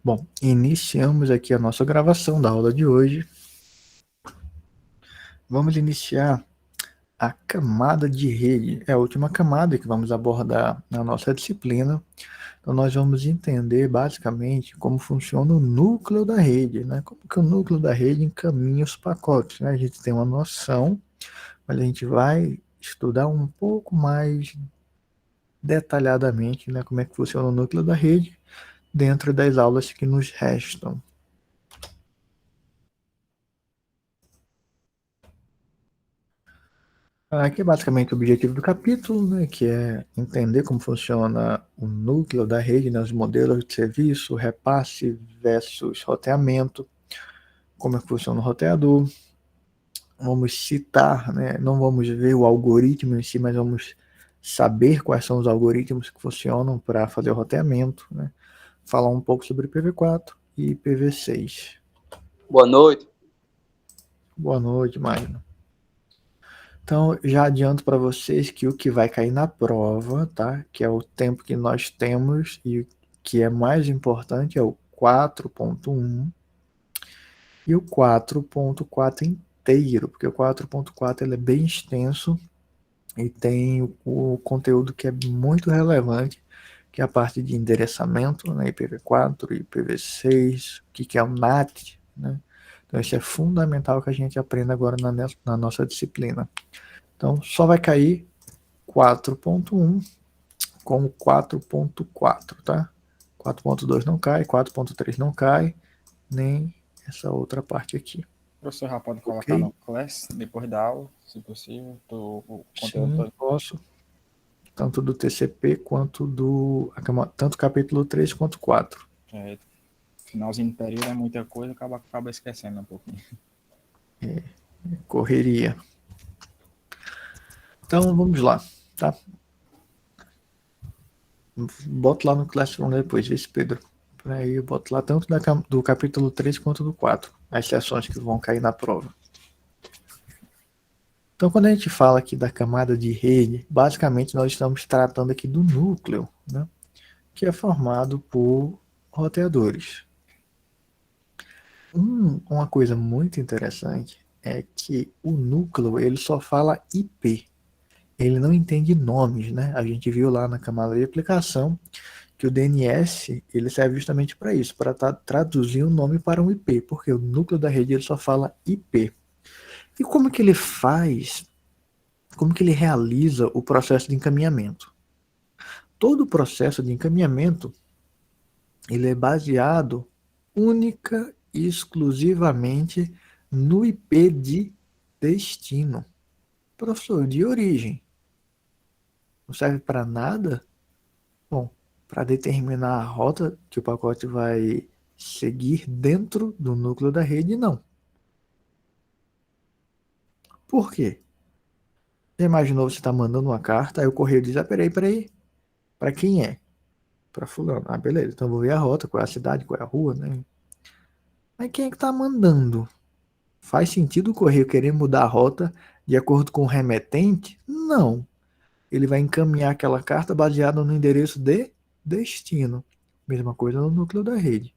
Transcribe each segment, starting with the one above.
Bom, iniciamos aqui a nossa gravação da aula de hoje. Vamos iniciar a camada de rede. É a última camada que vamos abordar na nossa disciplina. Então, nós vamos entender basicamente como funciona o núcleo da rede, né? Como que o núcleo da rede encaminha os pacotes, né? A gente tem uma noção, mas a gente vai estudar um pouco mais detalhadamente, né? Como é que funciona o núcleo da rede dentro das aulas que nos restam. Aqui é basicamente o objetivo do capítulo, né, que é entender como funciona o núcleo da rede, né, os modelos de serviço, repasse versus roteamento, como é que funciona o roteador. Vamos citar, né, não vamos ver o algoritmo em si, mas vamos saber quais são os algoritmos que funcionam para fazer o roteamento, né, falar um pouco sobre IPv4 e IPv6. Boa noite. Boa noite, Magno. Então, já adianto para vocês que o que vai cair na prova, tá? Que é o tempo que nós temos e o que é mais importante é o 4.1 e o 4.4 inteiro, porque o 4.4 ele é bem extenso e tem o conteúdo que é muito relevante, que é a parte de endereçamento, né? IPv4, IPv6, o que é o NAT, né? Então, isso é fundamental que a gente aprenda agora na nossa disciplina. Então, só vai cair 4.1 com 4.4, tá? 4.2 não cai, 4.3 não cai, nem essa outra parte aqui. O professor já pode colocar Ok? no Class, depois da aula, se possível, o conteúdo Sim, todo. posso. Tanto do TCP quanto tanto capítulo 3 quanto 4. Finalzinho do período é muita coisa, acaba esquecendo um pouquinho. Correria. Então, vamos lá, tá? Boto lá no Classroom depois, vê se Pedro. Por aí eu boto lá tanto do capítulo 3 quanto do 4. As sessões que vão cair na prova. Então, quando a gente fala aqui da camada de rede, basicamente nós estamos tratando aqui do núcleo, né, que é formado por roteadores. Uma coisa muito interessante é que o núcleo ele só fala IP, ele não entende nomes, né? A gente viu lá na camada de aplicação que o DNS ele serve justamente para isso, para traduzir um nome para um IP, porque o núcleo da rede ele só fala IP. E como que ele faz? Como que ele realiza o processo de encaminhamento? Todo o processo de encaminhamento ele é baseado única e exclusivamente no IP de destino. Professor, de origem. Não serve para nada? Bom, para determinar a rota que o pacote vai seguir dentro do núcleo da rede, não. Por quê? Já imaginou você está mandando uma carta, aí o correio diz, peraí, para quem é? Para fulano. Ah, beleza, então eu vou ver a rota, qual é a cidade, qual é a rua, né? Mas quem é que está mandando? Faz sentido o correio querer mudar a rota de acordo com o remetente? Não. Ele vai encaminhar aquela carta baseada no endereço de destino. Mesma coisa no núcleo da rede.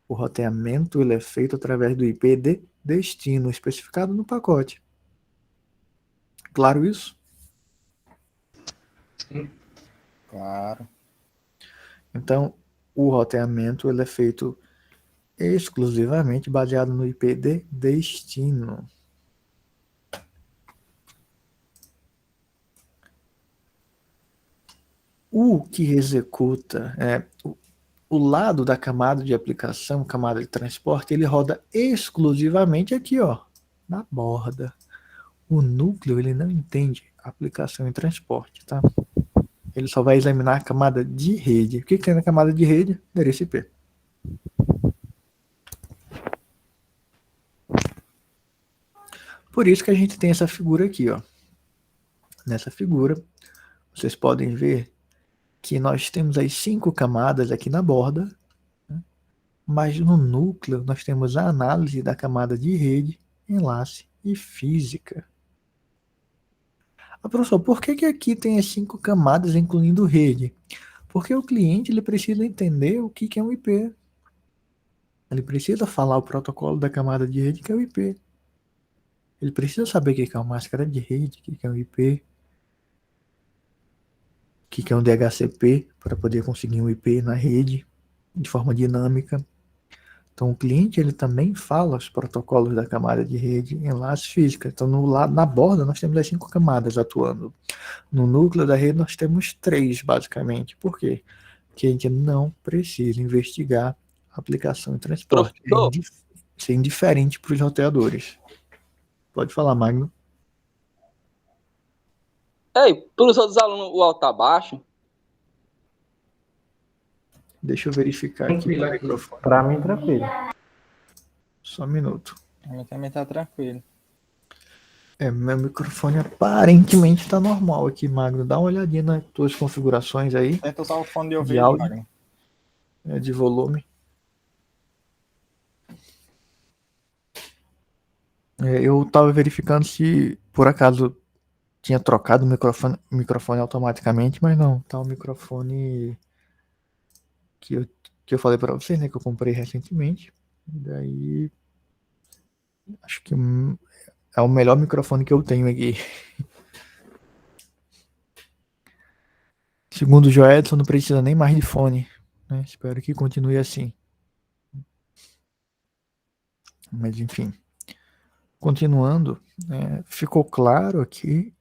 O roteamento ele é feito através do IP de destino, especificado no pacote. Claro isso? Claro. Então, o roteamento ele é feito exclusivamente baseado no IP de destino. O que executa o lado da camada de aplicação, camada de transporte, ele roda exclusivamente aqui, ó, na borda. O núcleo ele não entende aplicação em transporte, tá? Ele só vai examinar a camada de rede. O que tem na camada de rede? Endereço IP. Por isso que a gente tem essa figura aqui, ó. Nessa figura, vocês podem ver que nós temos as 5 camadas aqui na borda, né? Mas no núcleo nós temos a análise da camada de rede, enlace e física. Ah, professor, por que aqui tem as 5 camadas, incluindo rede? Porque o cliente ele precisa entender o que é um IP. Ele precisa falar o protocolo da camada de rede, que é o IP. Ele precisa saber o que é uma máscara de rede, o que é um IP, o que é um DHCP, para poder conseguir um IP na rede de forma dinâmica. Então, o cliente ele também fala os protocolos da camada de rede em enlaces físicos. Então, na borda, nós temos as 5 camadas atuando. No núcleo da rede, nós temos 3, basicamente. Por quê? Porque a gente não precisa investigar a aplicação e transporte. Professor, Isso é indiferente para os roteadores. Pode falar, Magno. ei, para os outros alunos o áudio tá baixo? Deixa eu verificar aqui Tranquilo o aqui. microfone. Pra mim, tranquilo. Só um minuto. A mim também tá tranquilo. Meu microfone aparentemente está normal aqui, Magno. Dá uma olhadinha nas tuas configurações aí Tenta usar o fone de de ouvido, áudio, Magno. de volume. Eu estava verificando se por acaso tinha trocado o microfone automaticamente, mas não. Tá o microfone que eu falei para vocês, né? Que eu comprei recentemente. E daí acho que é o melhor microfone que eu tenho aqui. Segundo o Joedson, não precisa nem mais de fone. Né? Espero que continue assim. Mas enfim. Continuando, ficou claro aqui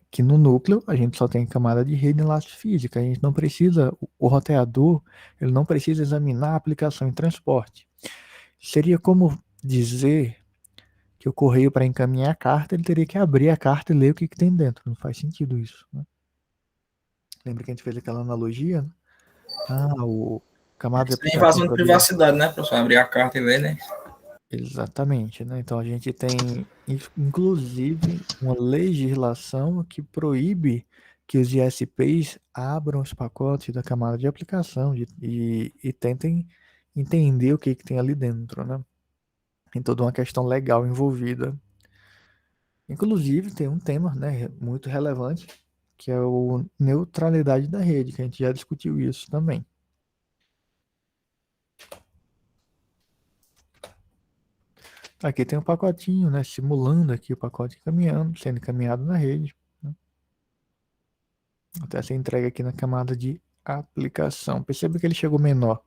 que no núcleo a gente só tem camada de rede e enlace física. A gente não precisa, o roteador, ele não precisa examinar a aplicação em transporte. Seria como dizer que o correio, para encaminhar a carta, ele teria que abrir a carta e ler o que tem dentro. Não faz sentido isso. Né? Lembra que a gente fez aquela analogia? Né? O camada de Sem aplicação invasão de para privacidade, né, professor? Abrir a carta e ler, né? Exatamente, né? Então a gente tem, inclusive, uma legislação que proíbe que os ISPs abram os pacotes da camada de aplicação e tentem entender o que tem ali dentro, né? Tem toda uma questão legal envolvida. Inclusive, tem um tema, né, muito relevante, que é o neutralidade da rede, que a gente já discutiu isso também. Aqui tem um pacotinho, né, simulando aqui o pacote caminhando, sendo encaminhado na rede. Né? Até essa entrega aqui na camada de aplicação. Perceba que ele chegou menor.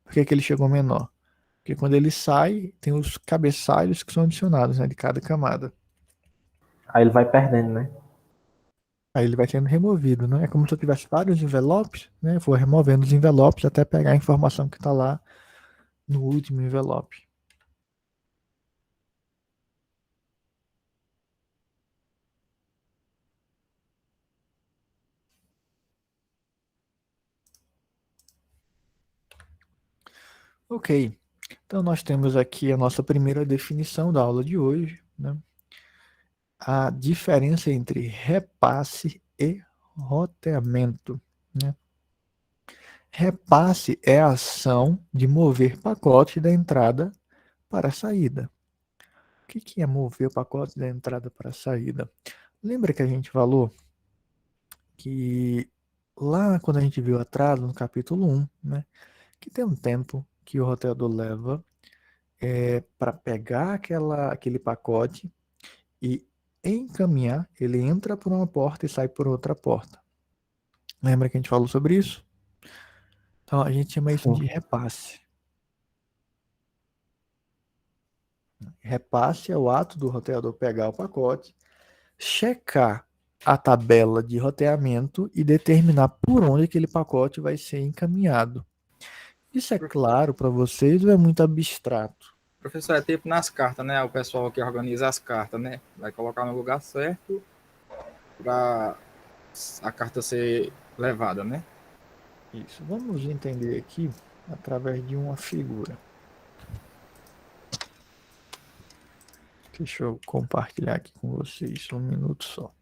Por que ele chegou menor? Porque quando ele sai, tem os cabeçalhos que são adicionados, né, de cada camada. Aí ele vai perdendo, né? Aí ele vai sendo removido, né? É como se eu tivesse vários envelopes, né? Eu vou removendo os envelopes até pegar a informação que está lá no último envelope. Ok, então nós temos aqui a nossa primeira definição da aula de hoje, né? A diferença entre repasse e roteamento, né? Repasse é a ação de mover pacote da entrada para a saída. O que é mover o pacote da entrada para a saída? Lembra que a gente falou que lá quando a gente viu atraso no capítulo 1, né, que tem um tempo que o roteador leva para pegar aquele pacote e encaminhar, ele entra por uma porta e sai por outra porta. Lembra que a gente falou sobre isso? Então a gente chama isso de Sim. repasse. Repasse é o ato do roteador pegar o pacote, checar a tabela de roteamento e determinar por onde aquele pacote vai ser encaminhado. Isso é claro para vocês ou é muito abstrato? Professor, é tipo nas cartas, né? O pessoal que organiza as cartas, né? Vai colocar no lugar certo para a carta ser levada, né? Isso. Vamos entender aqui através de uma figura. Deixa eu compartilhar aqui com vocês um minuto só.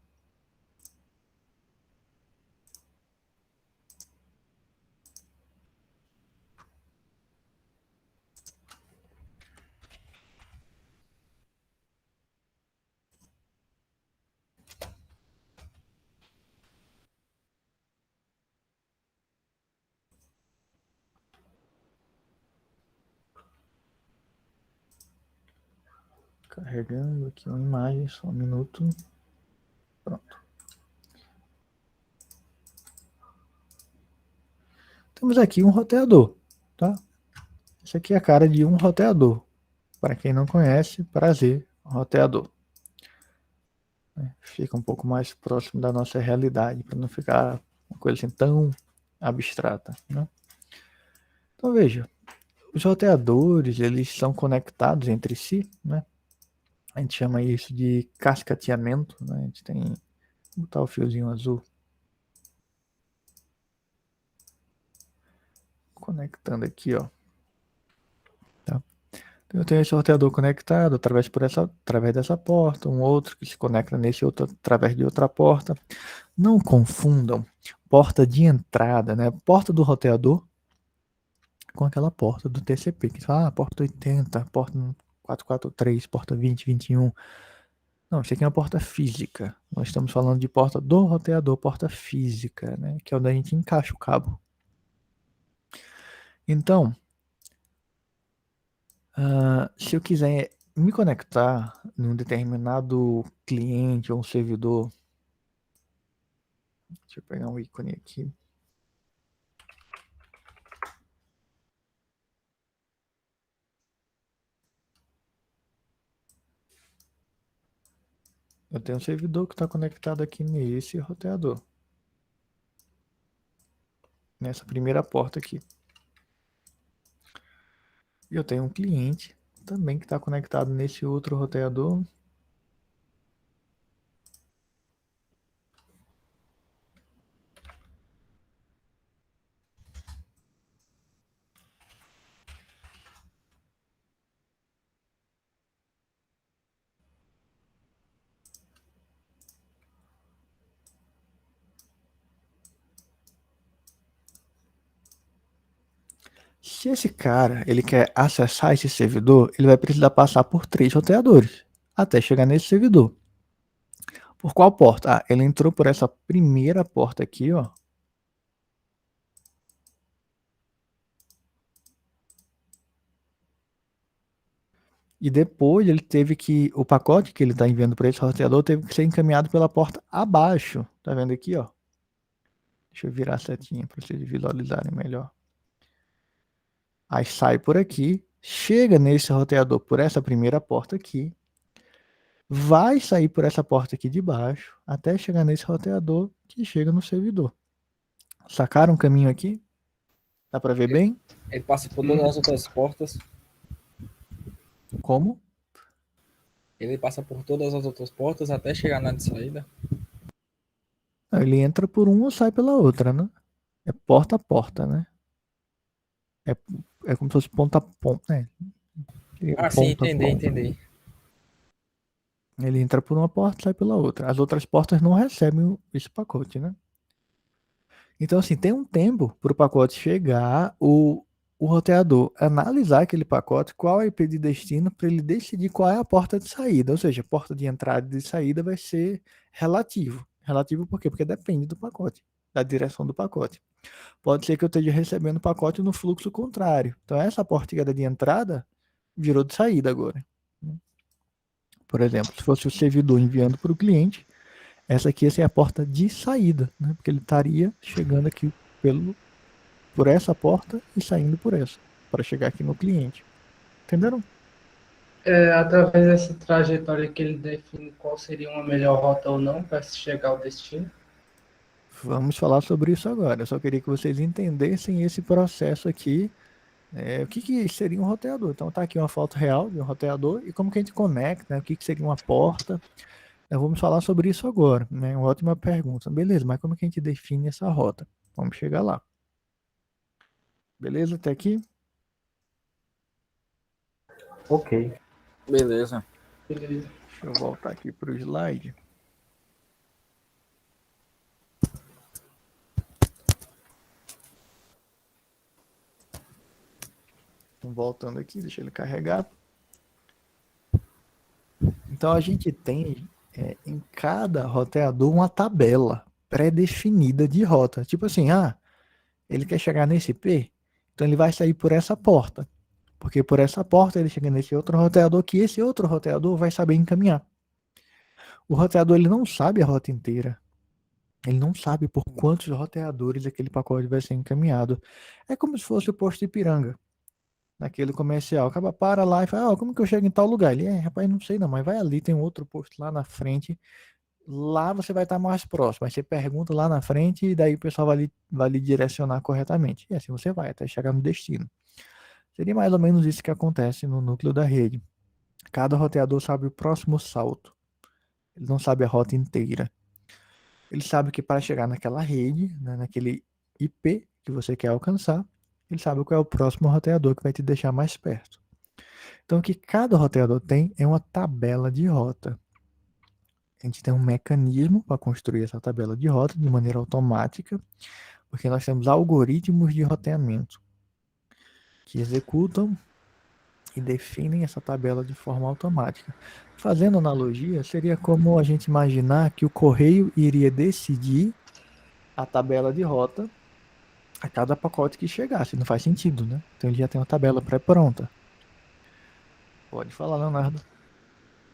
Carregando aqui uma imagem, só um minuto. Pronto. Temos aqui um roteador, tá? Essa aqui é a cara de um roteador. Para quem não conhece, prazer, roteador. Fica um pouco mais próximo da nossa realidade, para não ficar uma coisa assim tão abstrata, né? Então veja, os roteadores, eles são conectados entre si, né? A gente chama isso de cascateamento, né? A gente tem, vou botar o fiozinho azul, conectando aqui, ó. Tá? Então eu tenho esse roteador conectado através dessa porta, um outro que se conecta nesse outro através de outra porta. Não confundam porta de entrada, né? Porta do roteador com aquela porta do TCP, que fala, porta 80, porta 443, porta 20, 21. Não, isso aqui é uma porta física. Nós estamos falando de porta do roteador, porta física, né? Que é onde a gente encaixa o cabo. Então, se eu quiser me conectar num determinado cliente ou um servidor, deixa eu pegar um ícone aqui. Eu tenho um servidor que está conectado aqui nesse roteador. Nessa primeira porta aqui. E eu tenho um cliente também que está conectado nesse outro roteador. Se esse cara ele quer acessar esse servidor, ele vai precisar passar por 3 roteadores até chegar nesse servidor. Por qual porta? Ele entrou por essa primeira porta aqui, ó. E depois ele teve que, o pacote que ele está enviando para esse roteador teve que ser encaminhado pela porta abaixo. Tá vendo aqui, ó? Deixa eu virar a setinha para vocês visualizarem melhor. Aí sai por aqui, chega nesse roteador por essa primeira porta aqui, vai sair por essa porta aqui de baixo, até chegar nesse roteador que chega no servidor. Sacaram o caminho aqui? Dá para ver bem? Ele passa por todas as outras portas. Como? Ele passa por todas as outras portas até chegar na de saída. Ele entra por uma ou sai pela outra, né? É porta a porta, né? É como se fosse ponta a ponta, né? Sim, entendi. Ele entra por uma porta e sai pela outra. As outras portas não recebem esse pacote, né? Então, assim, tem um tempo para o pacote chegar, o roteador analisar aquele pacote, qual é o IP de destino, para ele decidir qual é a porta de saída. Ou seja, a porta de entrada e de saída vai ser relativo. Relativo por quê? Porque depende do pacote, da direção do pacote. Pode ser que eu esteja recebendo o pacote no fluxo contrário. Então, essa porta que era de entrada virou de saída agora. Por exemplo, se fosse o servidor enviando para o cliente, essa aqui ia ser a porta de saída, né? Porque ele estaria chegando aqui por essa porta e saindo por essa, para chegar aqui no cliente. Entenderam? Através dessa trajetória que ele define qual seria uma melhor rota ou não para chegar ao destino. Vamos falar sobre isso agora. Eu só queria que vocês entendessem esse processo aqui. O que seria um roteador? Então tá aqui uma foto real de um roteador e como que a gente conecta, né? O que seria uma porta? Vamos falar sobre isso agora, né? Uma ótima pergunta. Beleza, mas como que a gente define essa rota? Vamos chegar lá. Beleza até aqui? Ok. Beleza. Beleza. Deixa eu voltar aqui para o slide. Voltando aqui, deixa ele carregar. Então a gente tem em cada roteador uma tabela pré-definida de rota. Tipo assim, ele quer chegar nesse IP, então ele vai sair por essa porta. Porque por essa porta ele chega nesse outro roteador, que esse outro roteador vai saber encaminhar. O roteador ele não sabe a rota inteira. Ele não sabe por quantos roteadores aquele pacote vai ser encaminhado. É como se fosse o posto de Ipiranga, naquele comercial. Acaba para lá e fala, como que eu chego em tal lugar? Ele, rapaz, não sei não, mas vai ali, tem um outro posto lá na frente. Lá você vai estar mais próximo. Aí você pergunta lá na frente e daí o pessoal vai lhe direcionar corretamente. E assim você vai até chegar no destino. Seria mais ou menos isso que acontece no núcleo da rede. Cada roteador sabe o próximo salto. Ele não sabe a rota inteira. Ele sabe que para chegar naquela rede, né, naquele IP que você quer alcançar, ele sabe qual é o próximo roteador que vai te deixar mais perto. Então, o que cada roteador tem é uma tabela de rota. A gente tem um mecanismo para construir essa tabela de rota de maneira automática, porque nós temos algoritmos de roteamento que executam e definem essa tabela de forma automática. Fazendo analogia, seria como a gente imaginar que o correio iria decidir a tabela de rota a cada pacote que chegasse. Não faz sentido, né? Então ele já tem uma tabela pré-pronta. Pode falar, Leonardo.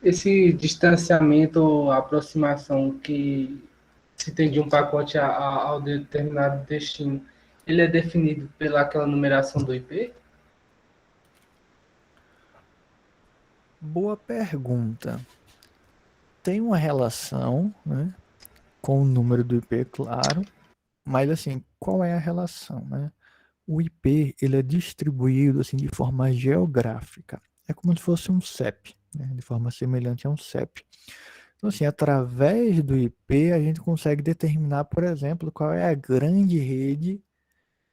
Esse distanciamento, aproximação que se tem de um pacote ao determinado destino, ele é definido pelaquela numeração do IP? Boa pergunta. Tem uma relação, né, com o número do IP, claro, mas assim, qual é a relação, né? O IP, ele é distribuído assim de forma geográfica. É como se fosse um CEP, né, de forma semelhante a um CEP. Então assim, através do IP, a gente consegue determinar, por exemplo, qual é a grande rede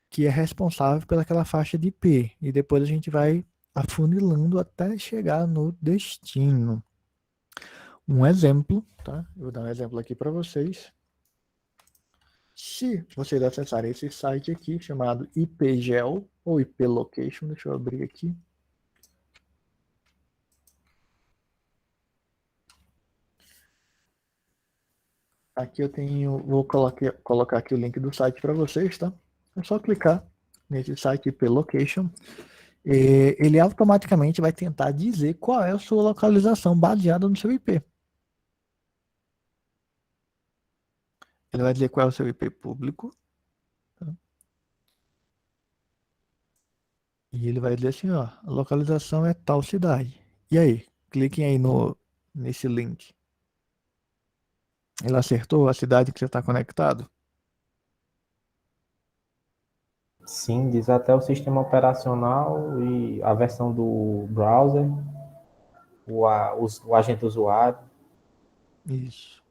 que é responsável pelaquela faixa de IP. E depois a gente vai afunilando até chegar no destino. Um exemplo, tá? Eu vou dar um exemplo aqui para vocês. Se vocês acessarem esse site aqui, chamado IPGEL, ou IP Location, deixa eu abrir aqui. Aqui eu tenho, vou colocar aqui o link do site para vocês, tá? É só clicar nesse site IP Location. E ele automaticamente vai tentar dizer qual é a sua localização baseada no seu IP. Ele vai dizer qual é o seu IP público. Tá? E ele vai dizer assim, ó, a localização é tal cidade. E aí, cliquem aí nesse link. Ele acertou a cidade que você está conectado? Sim, diz até o sistema operacional e a versão do browser, o agente usuário, Isso.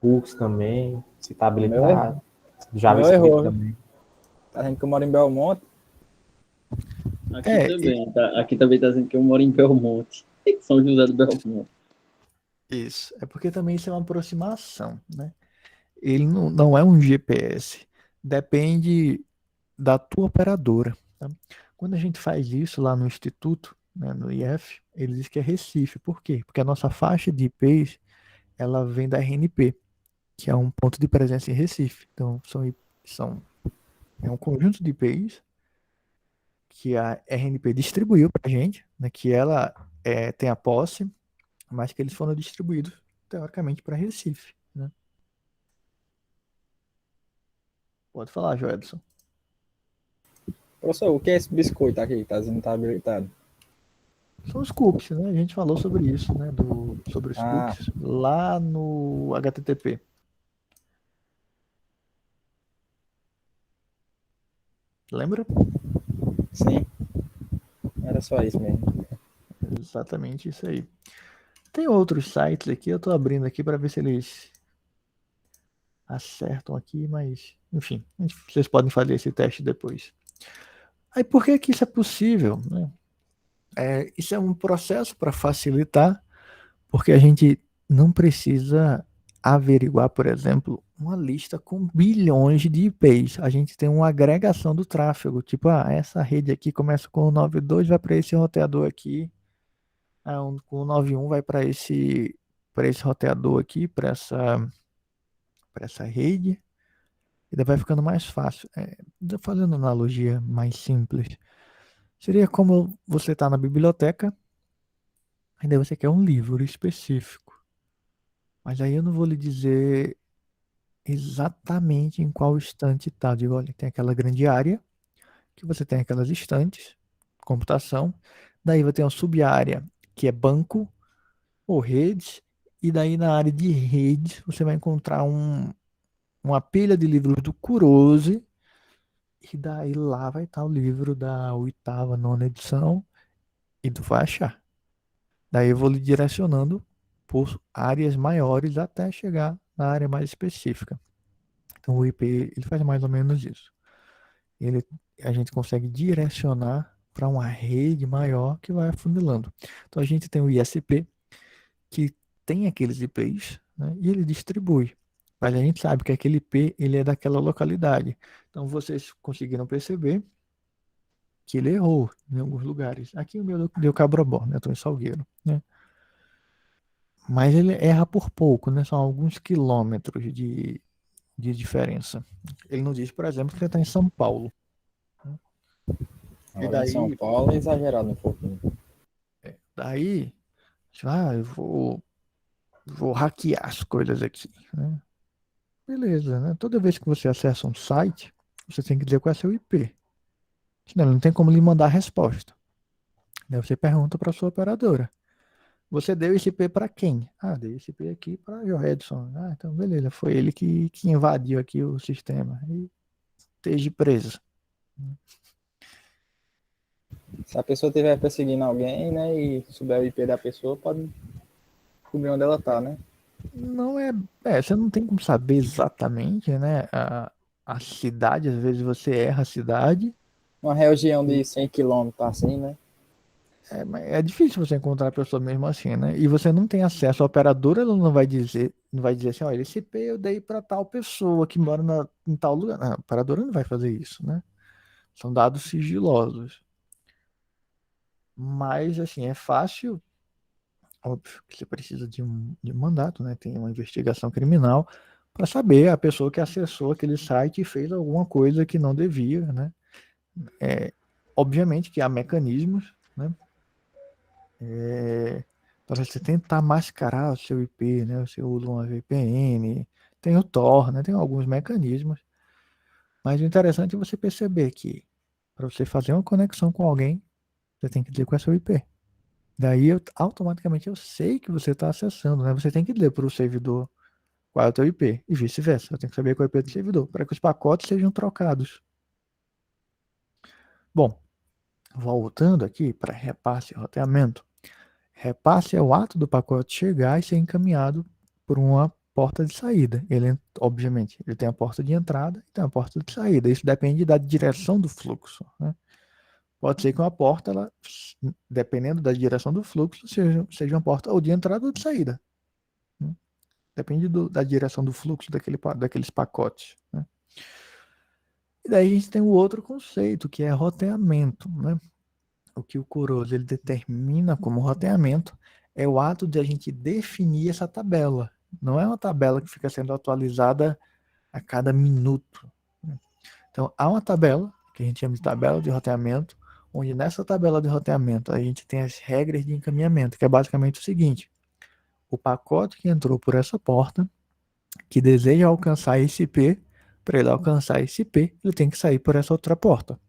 cookies também, se está O meu habilitado, meu JavaScript errou, viu? também. Tá dizendo que eu moro em Belmonte. Aqui É, também, tá? Aqui também tá dizendo que eu moro em Belmonte. São José do Belmonte. isso. É porque também isso é uma aproximação, né? Ele não é um GPS. Depende da tua operadora. Tá? Quando a gente faz isso lá no Instituto, né, no IF, ele diz que é Recife. Por quê? Porque a nossa faixa de IPs, ela vem da RNP, que é um ponto de presença em Recife. Então, é um conjunto de IPs que a RNP distribuiu para a gente, né, que ela tem a posse, mas que eles foram distribuídos, teoricamente, para Recife. Né? Pode falar, Joelson. Professor, o que é esse biscoito aqui que tá dizendo que tá habilitado? São os cookies, né? A gente falou sobre isso, né? Sobre os Ah, cookies lá no HTTP. Lembra? sim. Era só isso mesmo. Exatamente isso aí. Tem outros sites aqui, eu tô abrindo aqui para ver se eles acertam aqui, mas enfim, vocês podem fazer esse teste depois. Aí por que que isso é possível, né? Isso é um processo para facilitar, porque a gente não precisa averiguar, por exemplo, uma lista com bilhões de IPs. A gente tem uma agregação do tráfego, tipo, essa rede aqui começa com o 92, vai para esse roteador aqui, com o 91 vai para esse roteador aqui, para essa rede, e daí vai ficando mais fácil. Fazendo analogia mais simples, Seria como você está na biblioteca, e daí você quer um livro específico. Mas aí eu não vou lhe dizer exatamente em qual estante está. Digo, olha, tem aquela grande área, que você tem aquelas estantes, computação, daí vai ter uma sub-área que é banco ou redes, e daí na área de redes você vai encontrar uma pilha de livros do Kurose, e daí lá vai estar o livro da oitava, nona edição, e tu vai achar. Daí eu vou lhe direcionando por áreas maiores até chegar na área mais específica. Então o IP ele faz mais ou menos isso. A gente consegue direcionar para uma rede maior que vai afunilando. Então a gente tem o ISP que tem aqueles IPs, né, e ele distribui. Mas a gente sabe que aquele IP ele é daquela localidade. Então vocês conseguiram perceber que ele errou em alguns lugares. Aqui o meu deu Cabrobó, né? Estou em Salgueiro, né? Mas ele erra por pouco, né? São alguns quilômetros de diferença. Ele não diz, por exemplo, que ele está em São Paulo. E Agora em São daí, Paulo é exagerado um pouquinho. daí, eu vou hackear as coisas aqui, né? Beleza, né? Toda vez que você acessa um site, você tem que dizer qual é seu IP. Senão ele não tem como lhe mandar a resposta. Daí você pergunta para sua operadora. Você deu esse IP para quem? Ah, dei esse IP aqui para Joredson. Ah, então beleza, foi ele que invadiu aqui o sistema. E esteja preso. Se a pessoa estiver perseguindo alguém, né, e souber o IP da pessoa, pode descobrir onde ela tá, né? Não você não tem como saber exatamente, né? A cidade, às vezes você erra a cidade. Uma região de 100 quilômetros, assim, né? Mas é difícil você encontrar a pessoa mesmo assim, né? E você não tem acesso, a operadora ela não vai dizer assim, olha, esse IP eu dei para tal pessoa que mora em tal lugar. Não, a operadora não vai fazer isso, né? São dados sigilosos. Mas, assim, é fácil, óbvio que você precisa de um mandato, né? Tem uma investigação criminal para saber a pessoa que acessou aquele site e fez alguma coisa que não devia, né? Obviamente que há mecanismos, né? Para você tentar mascarar o seu IP, né? Você usa uma VPN, tem o Tor, né? Tem alguns mecanismos. Mas o interessante é você perceber que para você fazer uma conexão com alguém, você tem que dizer qual é o seu IP. Daí automaticamente eu sei que você está acessando, né? Você tem que dizer para o servidor qual é o teu IP e vice-versa. Eu tenho que saber qual é o IP do servidor para que os pacotes sejam trocados. Bom, voltando aqui para repasse e roteamento. Repasse é o ato do pacote chegar e ser encaminhado por uma porta de saída. Obviamente, ele tem a porta de entrada e tem a porta de saída. Isso depende da direção do fluxo, né? Pode ser que uma porta, ela, dependendo da direção do fluxo, seja uma porta ou de entrada ou de saída, né? Depende da direção do fluxo daqueles pacotes, né? E daí a gente tem o outro conceito, que é roteamento, né? O que o Kurose ele determina como roteamento é o ato de a gente definir essa tabela. Não é uma tabela que fica sendo atualizada a cada minuto, né? Então, há uma tabela, que a gente chama de tabela de roteamento, onde nessa tabela de roteamento a gente tem as regras de encaminhamento, que é basicamente o seguinte: o pacote que entrou por essa porta, que deseja alcançar esse IP, para ele alcançar esse IP, ele tem que sair por essa outra porta.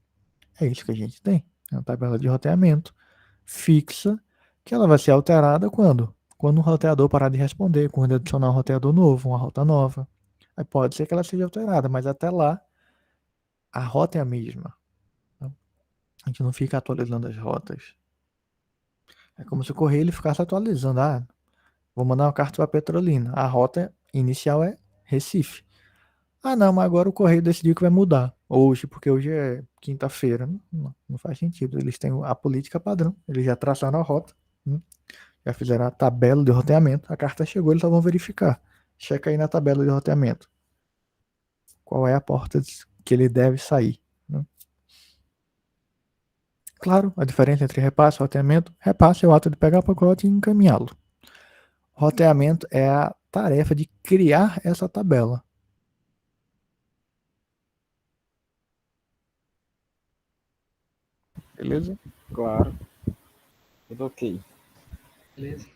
É isso que a gente tem. É uma tabela de roteamento fixa, que ela vai ser alterada quando? Quando o roteador parar de responder, quando adicionar um roteador novo, uma rota nova. Aí pode ser que ela seja alterada, mas até lá a rota é a mesma. A gente não fica atualizando as rotas. É como se o correio ele ficasse atualizando. Ah, vou mandar uma carta para Petrolina. A rota inicial é Recife. Ah, não, mas agora o correio decidiu que vai mudar. Hoje, porque hoje é quinta-feira. Não faz sentido. Eles têm a política padrão. Eles já traçaram a rota, né? Já fizeram a tabela de roteamento. A carta chegou, eles só vão verificar. Checa aí na tabela de roteamento. Qual é a porta que ele deve sair, né? Claro, a diferença entre repasse e roteamento. Repasse é o ato de pegar o pacote e encaminhá-lo. Roteamento é a tarefa de criar essa tabela. Beleza? Claro. Tudo ok. Beleza?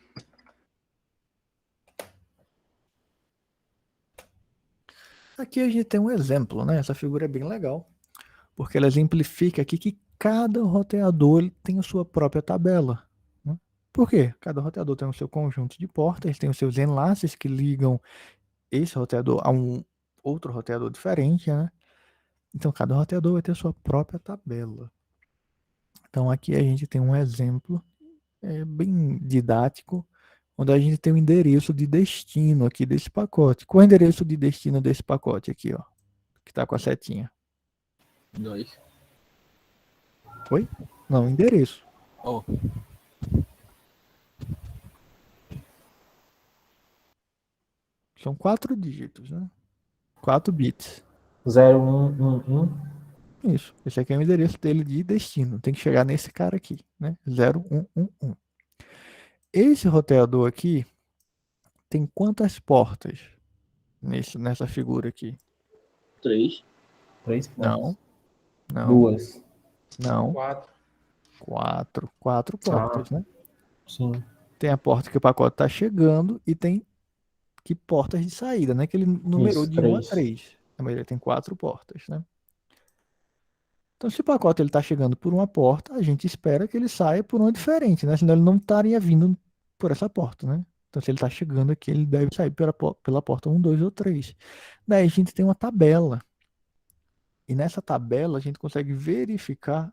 Aqui a gente tem um exemplo, né? Essa figura é bem legal, porque ela exemplifica aqui que cada roteador ele tem a sua própria tabela, né? Por quê? Cada roteador tem o seu conjunto de portas, tem os seus enlaces que ligam esse roteador a um outro roteador diferente, né? Então, cada roteador vai ter a sua própria tabela. Então, aqui a gente tem um exemplo bem didático, onde a gente tem o endereço de destino aqui desse pacote. Qual é o endereço de destino desse pacote aqui, ó? Que está com a setinha. 2. Oi? Não, endereço. Oh. São 4 dígitos, né? 4 bits. 0111. Isso. Esse aqui é o endereço dele de destino. Tem que chegar nesse cara aqui, né? 0111. Esse roteador aqui tem quantas portas nessa figura aqui? 3. 3 pontos. Não, não, 2. não. 4. 4 portas, né? Sim. Tem a porta que o pacote está chegando e tem que portas de saída, né? Que ele numerou Isso, de 1 a 3. 3. Mas ele tem 4 portas, né? Então, se o pacote está chegando por uma porta, a gente espera que ele saia por uma diferente, né? Senão ele não estaria vindo por essa porta, né? Então, se ele está chegando aqui, ele deve sair pela porta 1, 2 ou 3. Daí a gente tem uma tabela. E nessa tabela a gente consegue verificar.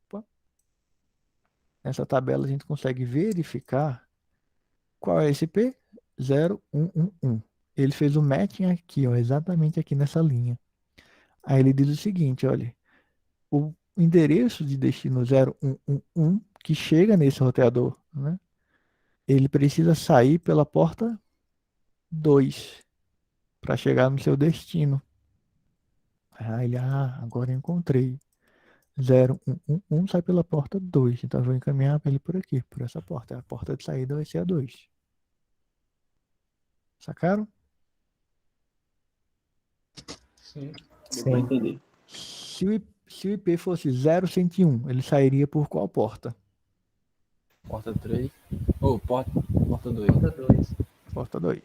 Opa. Nessa tabela a gente consegue verificar qual é esse P? 0111. Ele fez o matching aqui, ó, exatamente aqui nessa linha. Aí ele diz o seguinte, olha, o endereço de destino 0111 que chega nesse roteador, né? Ele precisa sair pela porta 2 para chegar no seu destino. Agora eu encontrei. 0111 sai pela porta 2. Então eu vou encaminhar ele por aqui, por essa porta. A porta de saída vai ser a 2. Sacaram? Sim. Deu pra entender. Se o IP fosse 0101, ele sairia por qual porta? Porta 3. Oh, porta 2. Porta 2. Porta 2.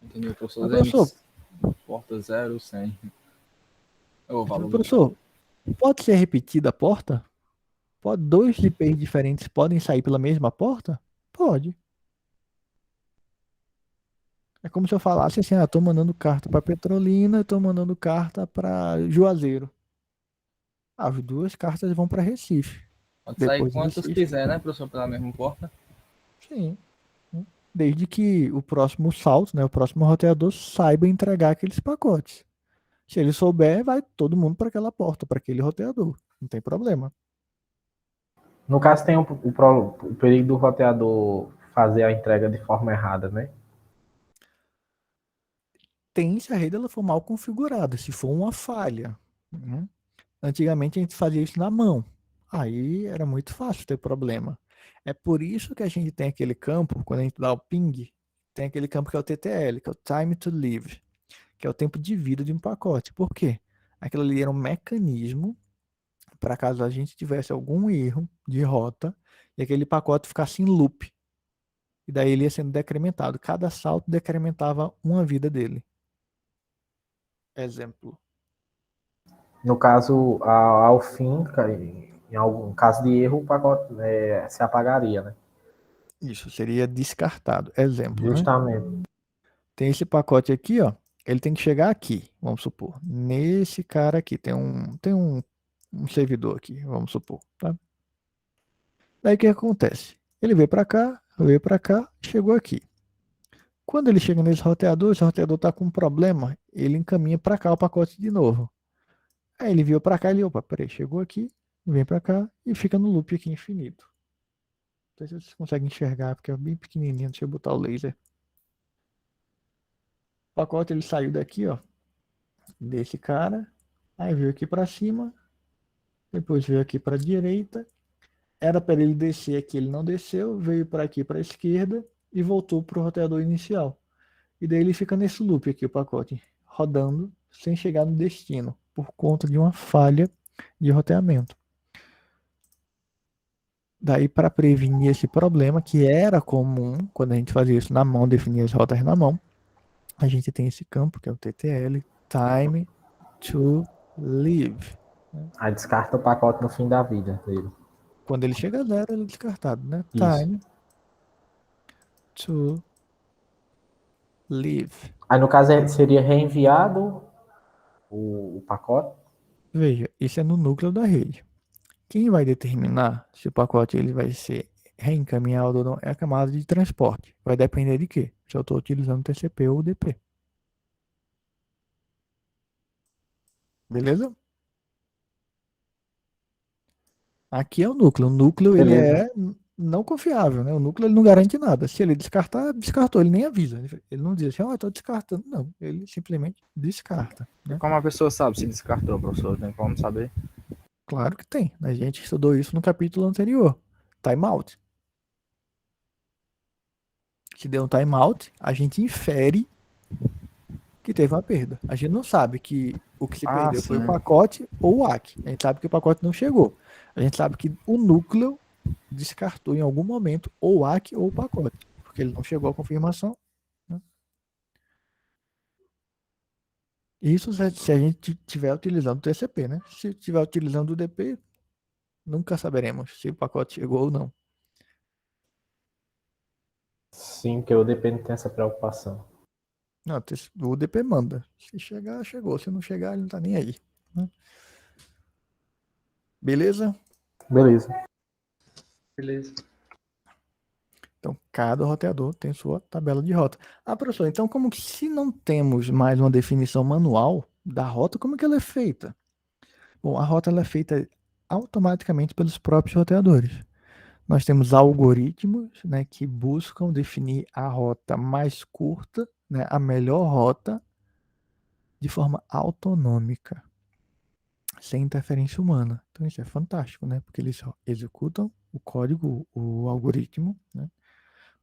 Entendeu, professor? Mas, professor, Porta 0, 100. O valor do... professor, pode ser repetida a porta? Pode, 2 IPs diferentes podem sair pela mesma porta? Pode. É como se eu falasse assim, tô mandando carta para Petrolina, tô mandando carta para Juazeiro. As 2 cartas vão para Recife. Pode sair Depois de quantos Recife. quiser, né, professor? Pela mesma porta. Sim. Desde que o próximo salto, né, o próximo roteador saiba entregar aqueles pacotes. Se ele souber, vai todo mundo para aquela porta, para aquele roteador. Não tem problema. No caso, tem o perigo do roteador fazer a entrega de forma errada, né? Tem se a rede ela for mal configurada, se for uma falha, né? Antigamente a gente fazia isso na mão. Aí era muito fácil ter problema. É por isso que a gente tem aquele campo, quando a gente dá o ping, tem aquele campo que é o TTL, que é o Time to Live, que é o tempo de vida de um pacote. Por quê? Aquilo ali era um mecanismo para caso a gente tivesse algum erro de rota e aquele pacote ficasse em loop. E daí ele ia sendo decrementado. Cada salto decrementava uma vida dele. Exemplo. No caso, ao fim, em algum caso de erro, o pacote se apagaria, né? Isso seria descartado. Exemplo, né? Justamente. Tem esse pacote aqui, ó. Ele tem que chegar aqui, vamos supor. Nesse cara aqui tem um servidor aqui, vamos supor, tá? Daí o que acontece? Ele veio para cá, chegou aqui. Quando ele chega nesse roteador, esse roteador está com um problema, ele encaminha para cá o pacote de novo. Aí ele veio para cá, opa, peraí, chegou aqui, vem para cá e fica no loop aqui infinito. Não sei se vocês conseguem enxergar, porque é bem pequenininho, deixa eu botar o laser. O pacote ele saiu daqui, ó, desse cara, aí veio aqui para cima, depois veio aqui para a direita, era para ele descer aqui, ele não desceu, veio para aqui para a esquerda e voltou para o roteador inicial. E daí ele fica nesse loop aqui, o pacote, rodando sem chegar no destino, por conta de uma falha de roteamento. Daí, para prevenir esse problema, que era comum quando a gente fazia isso na mão, definia as rotas na mão, a gente tem esse campo, que é o TTL, Time to Live. Aí descarta o pacote no fim da vida dele. Quando ele chega a zero, ele é descartado, né? Isso. Time to Live. Aí no caso seria reenviado o pacote. Veja, isso é no núcleo da rede. Quem vai determinar se o pacote ele vai ser reencaminhado ou não é a camada de transporte. Vai depender de quê? Se eu estou utilizando TCP ou UDP. Beleza? Aqui é o núcleo. O núcleo ele Beleza. é não confiável, né? O núcleo ele não garante nada. Se ele descartar, descartou. Ele nem avisa. Ele não diz assim, eu estou descartando. Não, ele simplesmente descarta. Né? Como a pessoa sabe se descartou, professor? Tem como saber? Claro que tem. A gente estudou isso no capítulo anterior. Timeout. Se deu um timeout, a gente infere que teve uma perda. A gente não sabe que o que se perdeu foi o sim. pacote ou o ACK. A gente sabe que o pacote não chegou. A gente sabe que o núcleo descartou em algum momento ou o ACK ou o pacote, porque ele não chegou à confirmação. Né? Isso se a gente estiver utilizando o TCP, né? Se estiver utilizando o DP, nunca saberemos se o pacote chegou ou não. Sim, porque o DP não tem essa preocupação. Não, o DP manda. Se chegar, chegou. Se não chegar, ele não tá nem aí. Né? Beleza? Beleza. Beleza. Então, cada roteador tem sua tabela de rota. Ah, professor, então como que se não temos mais uma definição manual da rota, como que ela é feita? Bom, a rota ela é feita automaticamente pelos próprios roteadores. Nós temos algoritmos, né, que buscam definir a rota mais curta, né, a melhor rota, de forma autonômica, sem interferência humana. Então isso é fantástico, né, porque eles executam o código, o algoritmo, né,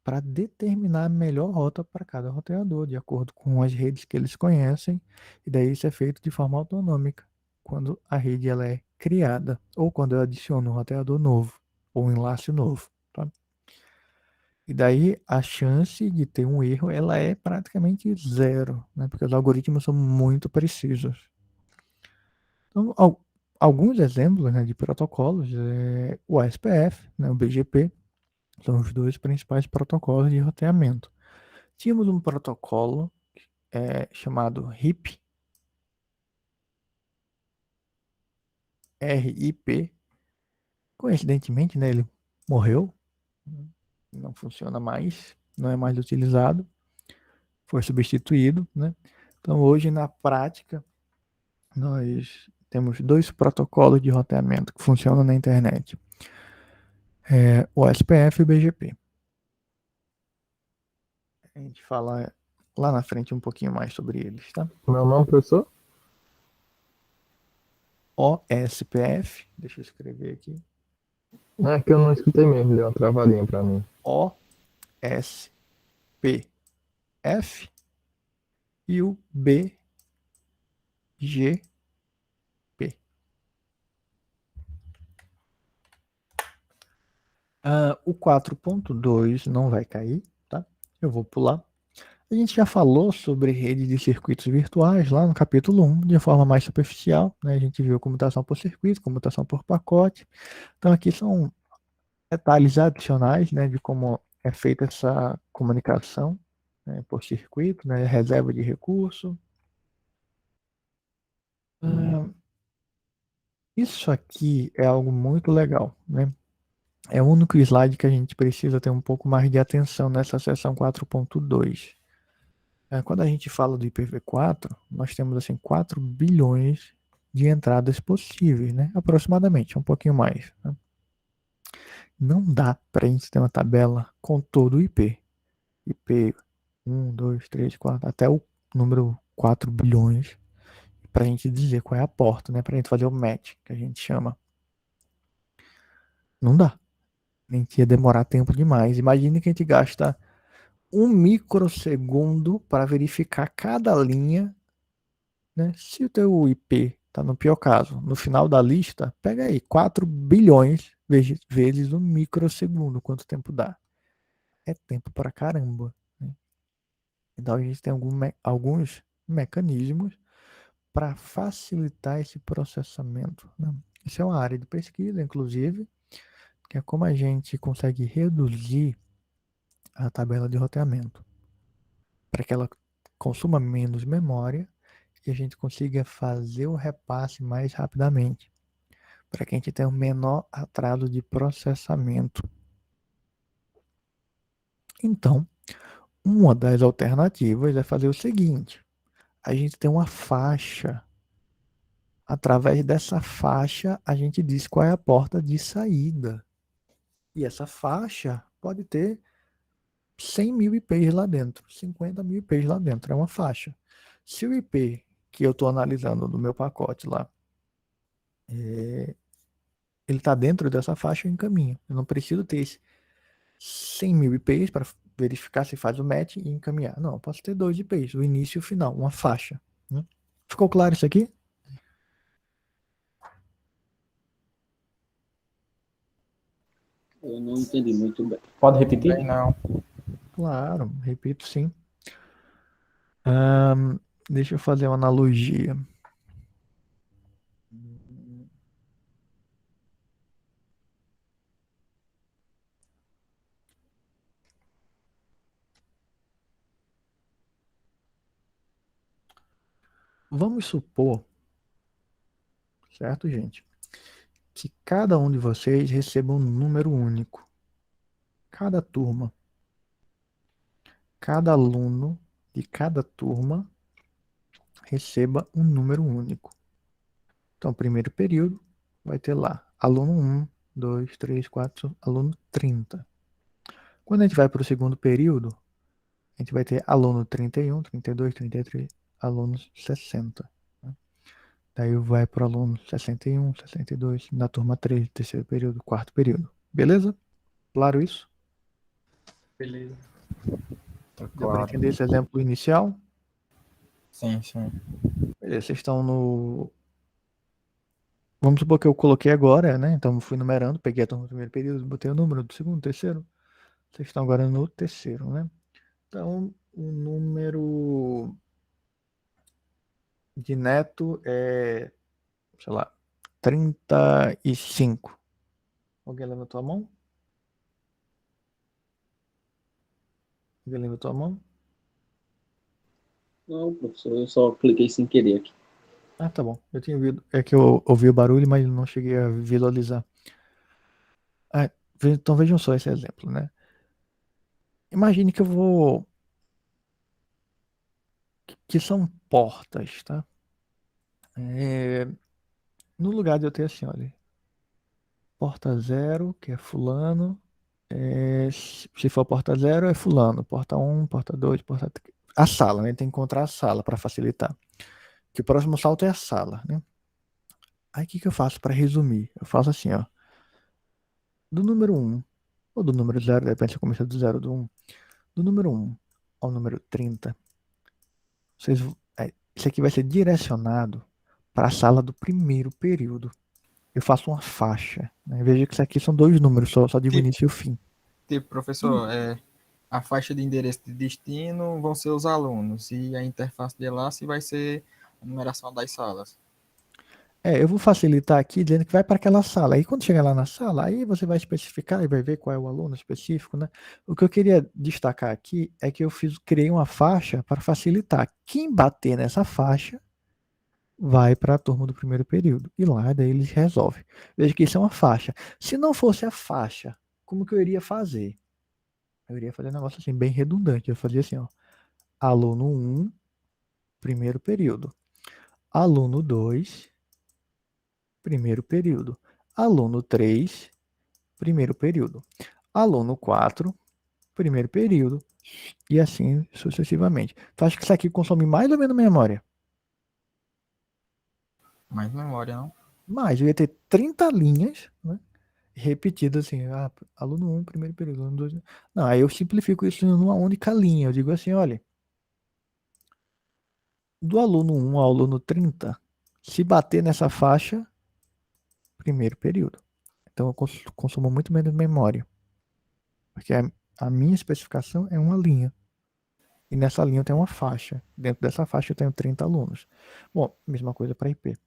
para determinar a melhor rota para cada roteador, de acordo com as redes que eles conhecem, e daí isso é feito de forma autonômica, quando a rede ela é criada, ou quando eu adiciono um roteador novo, ou um enlace novo. Tá? E daí a chance de ter um erro ela é praticamente zero, né? Porque os algoritmos são muito precisos. Então, alguns exemplos, né, de protocolos é o ASPF, né, o BGP, são os dois principais protocolos de roteamento. Tínhamos um protocolo chamado RIP, RIP. Coincidentemente, né, ele morreu, não funciona mais, não é mais utilizado, foi substituído, né? Então, hoje, na prática, nós temos dois protocolos de roteamento que funcionam na internet. O ASPF e o BGP. A gente fala lá na frente um pouquinho mais sobre eles, tá? Meu nome, professor? OSPF, deixa eu escrever aqui. É que eu não escutei mesmo, deu uma travadinha pra mim. OSPF e o BGP. O 4.2 não vai cair, tá? Eu vou pular. A gente já falou sobre rede de circuitos virtuais lá no capítulo 1, de forma mais superficial, né? A gente viu comutação por circuito, comutação por pacote. Então aqui são detalhes adicionais, né, de como é feita essa comunicação, né, por circuito, né, reserva de recurso. Isso aqui é algo muito legal, né? É o único slide que a gente precisa ter um pouco mais de atenção nessa seção 4.2. Quando a gente fala do IPv4, nós temos assim 4 bilhões de entradas possíveis, né? Aproximadamente, um pouquinho mais. Né? Não dá para a gente ter uma tabela com todo o IP. IP 1, 2, 3, 4, até o número 4 bilhões, para a gente dizer qual é a porta, né? Para a gente fazer o match, que a gente chama. Não dá. A gente ia demorar tempo demais. Imagine que a gente gasta 1 microsegundo para verificar cada linha, né? Se o teu IP está no pior caso, no final da lista, pega aí 4 bilhões vezes um microsegundo. Quanto tempo dá? É tempo pra caramba, né? Então a gente tem alguns mecanismos para facilitar esse processamento, né? Isso é uma área de pesquisa, inclusive, que é como a gente consegue reduzir a tabela de roteamento para que ela consuma menos memória e a gente consiga fazer o repasse mais rapidamente, para que a gente tenha um menor atraso de processamento. Então, uma das alternativas é fazer o seguinte: a gente tem uma faixa. Através dessa faixa, a gente diz qual é a porta de saída. E essa faixa pode ter 100 mil IPs lá dentro, 50 mil IPs lá dentro. É uma faixa. Se o IP que eu estou analisando do meu pacote lá, ele está dentro dessa faixa, eu encaminho. Eu não preciso ter 100 mil IPs para verificar se faz o match e encaminhar. Não, eu posso ter 2 IPs, o início e o final, uma faixa, né? Ficou claro isso aqui? Eu não entendi muito bem. Pode repetir? Bem, não. Claro, repito sim. Deixa eu fazer uma analogia. Vamos supor, certo, gente, que cada um de vocês receba um número único. Cada turma, cada aluno de cada turma receba um número único. Então, primeiro período vai ter lá aluno 1, 2, 3, 4, aluno 30. Quando a gente vai para o segundo período, a gente vai ter aluno 31, 32, 33, alunos 60. Né? Daí vai para o aluno 61, 62, na turma 3, terceiro período, quarto período. Beleza? Claro isso? Beleza. Tá Deu para claro. entender esse exemplo inicial? Sim, sim. Beleza, vocês estão no... Vamos supor que eu coloquei agora, né? Então eu fui numerando, peguei a turma do primeiro período, botei o número do segundo, terceiro. Vocês estão agora no terceiro, né? Então, o número de neto é, sei lá, 35. Alguém levantou a mão? Alguém levantou a mão? Não, professor, eu só cliquei sem querer aqui. Ah, tá bom. Eu tinha ouvido. É que eu ouvi o barulho, mas não cheguei a visualizar. Ah, então vejam só esse exemplo, né? Imagine que eu vou. Que são portas, tá? No lugar de eu ter assim, olha. Porta 0, que é fulano. Se for porta 0, é fulano. Porta 1, porta 2, porta 3. A sala, né? Tem que encontrar a sala para facilitar. Que o próximo salto é a sala, né? Aí o que eu faço para resumir? Eu faço assim, ó. Do número 1, ou do número 0, depende se eu começar do 0 ou do 1. Do número 1 ao número 30, isso aqui vai ser direcionado para a sala do primeiro período. Eu faço uma faixa, né? Veja que isso aqui são 2 números, só digo o início e o fim. Tipo, professor, a faixa de endereço de destino vão ser os alunos e a interface de enlace vai ser a numeração das salas. Eu vou facilitar aqui dizendo que vai para aquela sala. Aí quando chegar lá na sala, aí você vai especificar e vai ver qual é o aluno específico, né? O que eu queria destacar aqui é que eu criei uma faixa para facilitar. Quem bater nessa faixa vai para a turma do primeiro período. E lá daí eles resolvem. Veja que isso é uma faixa. Se não fosse a faixa, como que eu iria fazer? Eu iria fazer um negócio assim, bem redundante. Eu fazia assim, ó. Aluno 1, primeiro período. Aluno 2, primeiro período. Aluno 3, primeiro período. Aluno 4, primeiro período. E assim sucessivamente. Então acho que isso aqui consome mais ou menos memória. Mais memória, não? Mas eu ia ter 30 linhas, né? Repetidas assim, aluno 1, primeiro período, aluno 2. Não, aí eu simplifico isso numa única linha. Eu digo assim, olha, do aluno 1 ao aluno 30, se bater nessa faixa, primeiro período. Então eu consumo muito menos memória. Porque a minha especificação é uma linha. E nessa linha eu tenho uma faixa. Dentro dessa faixa eu tenho 30 alunos. Bom, mesma coisa para IP.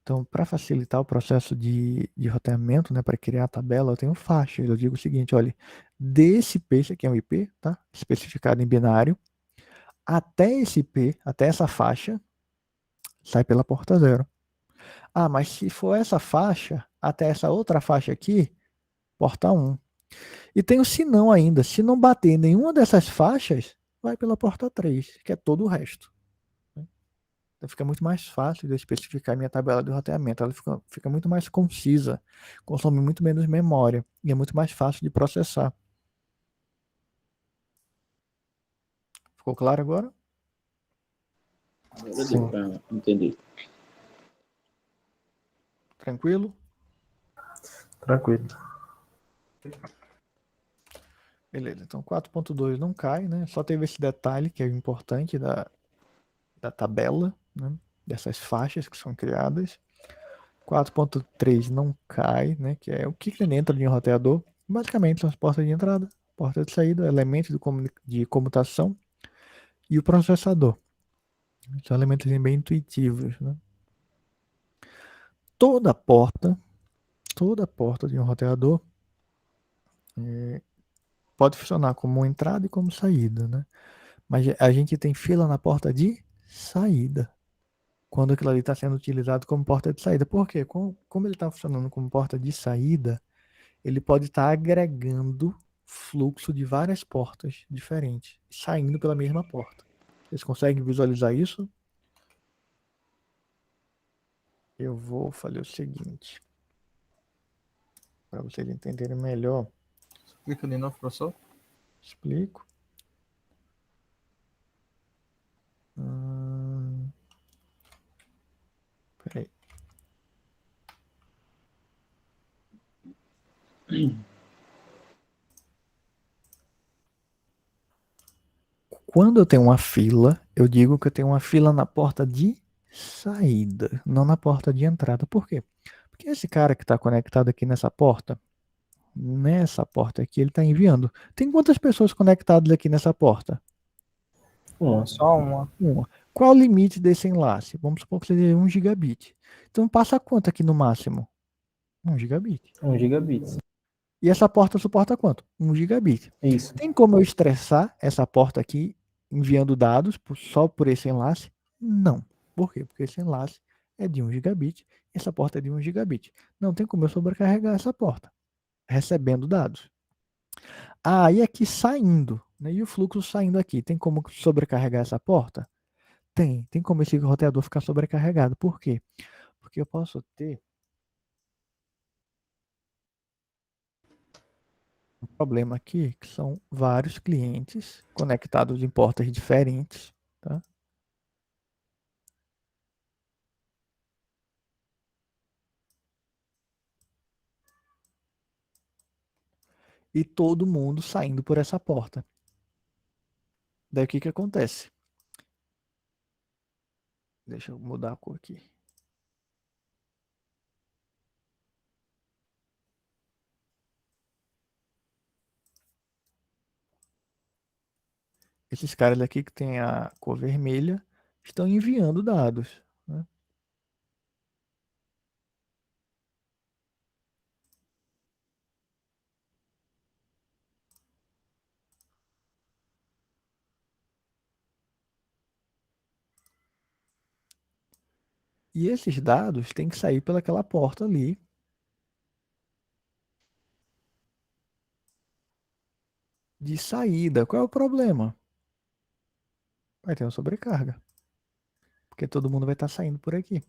Então, para facilitar o processo de roteamento, né, para criar a tabela, eu tenho faixas. Eu digo o seguinte, olha, desse IP, esse aqui é um IP, tá? Especificado em binário, até esse IP, até essa faixa, sai pela porta 0. Ah, mas se for essa faixa, até essa outra faixa aqui, porta 1. E tem o senão ainda. Se não bater em nenhuma dessas faixas, vai pela porta 3, que é todo o resto. Então fica muito mais fácil de eu especificar minha tabela de roteamento. Ela fica muito mais concisa, consome muito menos memória e é muito mais fácil de processar. Ficou claro agora? Agora deu para entender. Tranquilo? Tranquilo. Beleza, então 4.2 não cai, né? Só teve esse detalhe que é importante da tabela, né? Dessas faixas que são criadas. 4.3 não cai, né? Que é o que entra em um roteador. Basicamente são as portas de entrada, porta de saída, elementos de comutação e o processador. São elementos bem intuitivos, né? Toda porta de um roteador pode funcionar como entrada e como saída, né? Mas a gente tem fila na porta de saída, quando aquilo ali está sendo utilizado como porta de saída. Por quê? Como ele está funcionando como porta de saída, ele pode estar agregando fluxo de várias portas diferentes, saindo pela mesma porta. Vocês conseguem visualizar isso? Eu vou fazer o seguinte, para vocês entenderem melhor. Explica de novo, professor. Explico. Peraí. Quando eu tenho uma fila, eu digo que eu tenho uma fila na porta de saída, não na porta de entrada. Por quê? Porque esse cara que está conectado aqui nessa porta aqui, ele está enviando. Tem quantas pessoas conectadas aqui nessa porta? Só uma. Uma. Qual o limite desse enlace? Vamos supor que seja 1 gigabit. Então passa quanto aqui no máximo? 1 gigabit. 1 gigabit. E essa porta suporta quanto? 1 gigabit. Isso. Tem como eu estressar essa porta aqui enviando dados só por esse enlace? Não. Por quê? Porque esse enlace é de 1 gigabit, essa porta é de 1 gigabit. Não tem como eu sobrecarregar essa porta, recebendo dados. Ah, e aqui saindo, né? E o fluxo saindo aqui, tem como sobrecarregar essa porta? Tem como esse roteador ficar sobrecarregado. Por quê? Porque eu posso ter um problema aqui, que são vários clientes conectados em portas diferentes, tá? E todo mundo saindo por essa porta. Daí o que que acontece? Deixa eu mudar a cor aqui. Esses caras aqui que tem a cor vermelha estão enviando dados, né? E esses dados têm que sair pelaquela porta ali. De saída. Qual é o problema? Vai ter uma sobrecarga. Porque todo mundo vai estar saindo por aqui.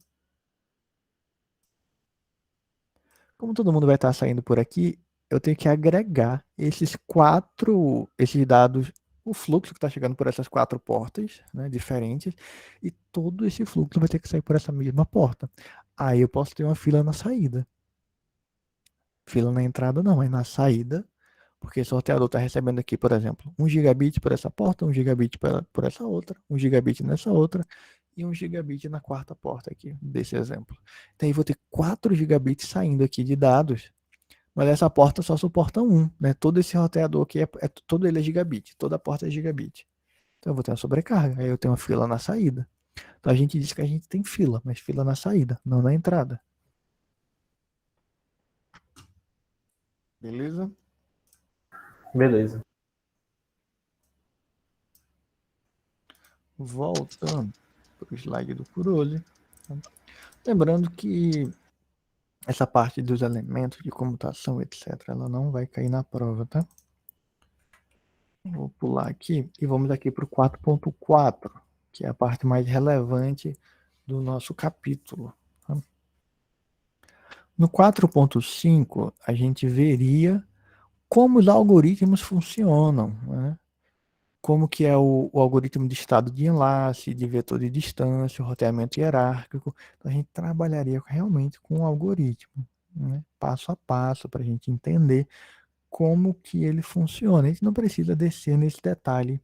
Como todo mundo vai estar saindo por aqui, eu tenho que agregar esses dados, o fluxo que está chegando por essas 4 portas, né, diferentes, e todo esse fluxo vai ter que sair por essa mesma porta. Aí eu posso ter uma fila na saída. Fila na entrada não, mas na saída, porque esse sorteador está recebendo aqui, por exemplo, 1 gigabit por essa porta, 1 gigabit por essa outra, 1 gigabit nessa outra, e 1 gigabit na quarta porta aqui, desse exemplo. Então aí vou ter 4 gigabits saindo aqui de dados Mas essa porta só suporta um, né? Todo esse roteador aqui, todo ele é gigabit, toda a porta é gigabit. Então eu vou ter uma sobrecarga, aí eu tenho uma fila na saída. Então a gente diz que a gente tem fila, mas fila na saída, não na entrada. Beleza? Beleza. Voltando para o slide do Curoli. Lembrando que essa parte dos elementos de comutação, etc., ela não vai cair na prova, tá? Vou pular aqui e vamos aqui para o 4.4, que é a parte mais relevante do nosso capítulo. Tá? No 4.5, a gente veria como os algoritmos funcionam, né? Como que é o algoritmo de estado de enlace, de vetor de distância, o roteamento hierárquico. Então, a gente trabalharia realmente com o algoritmo, né? Passo a passo, para a gente entender como que ele funciona. A gente não precisa descer nesse detalhe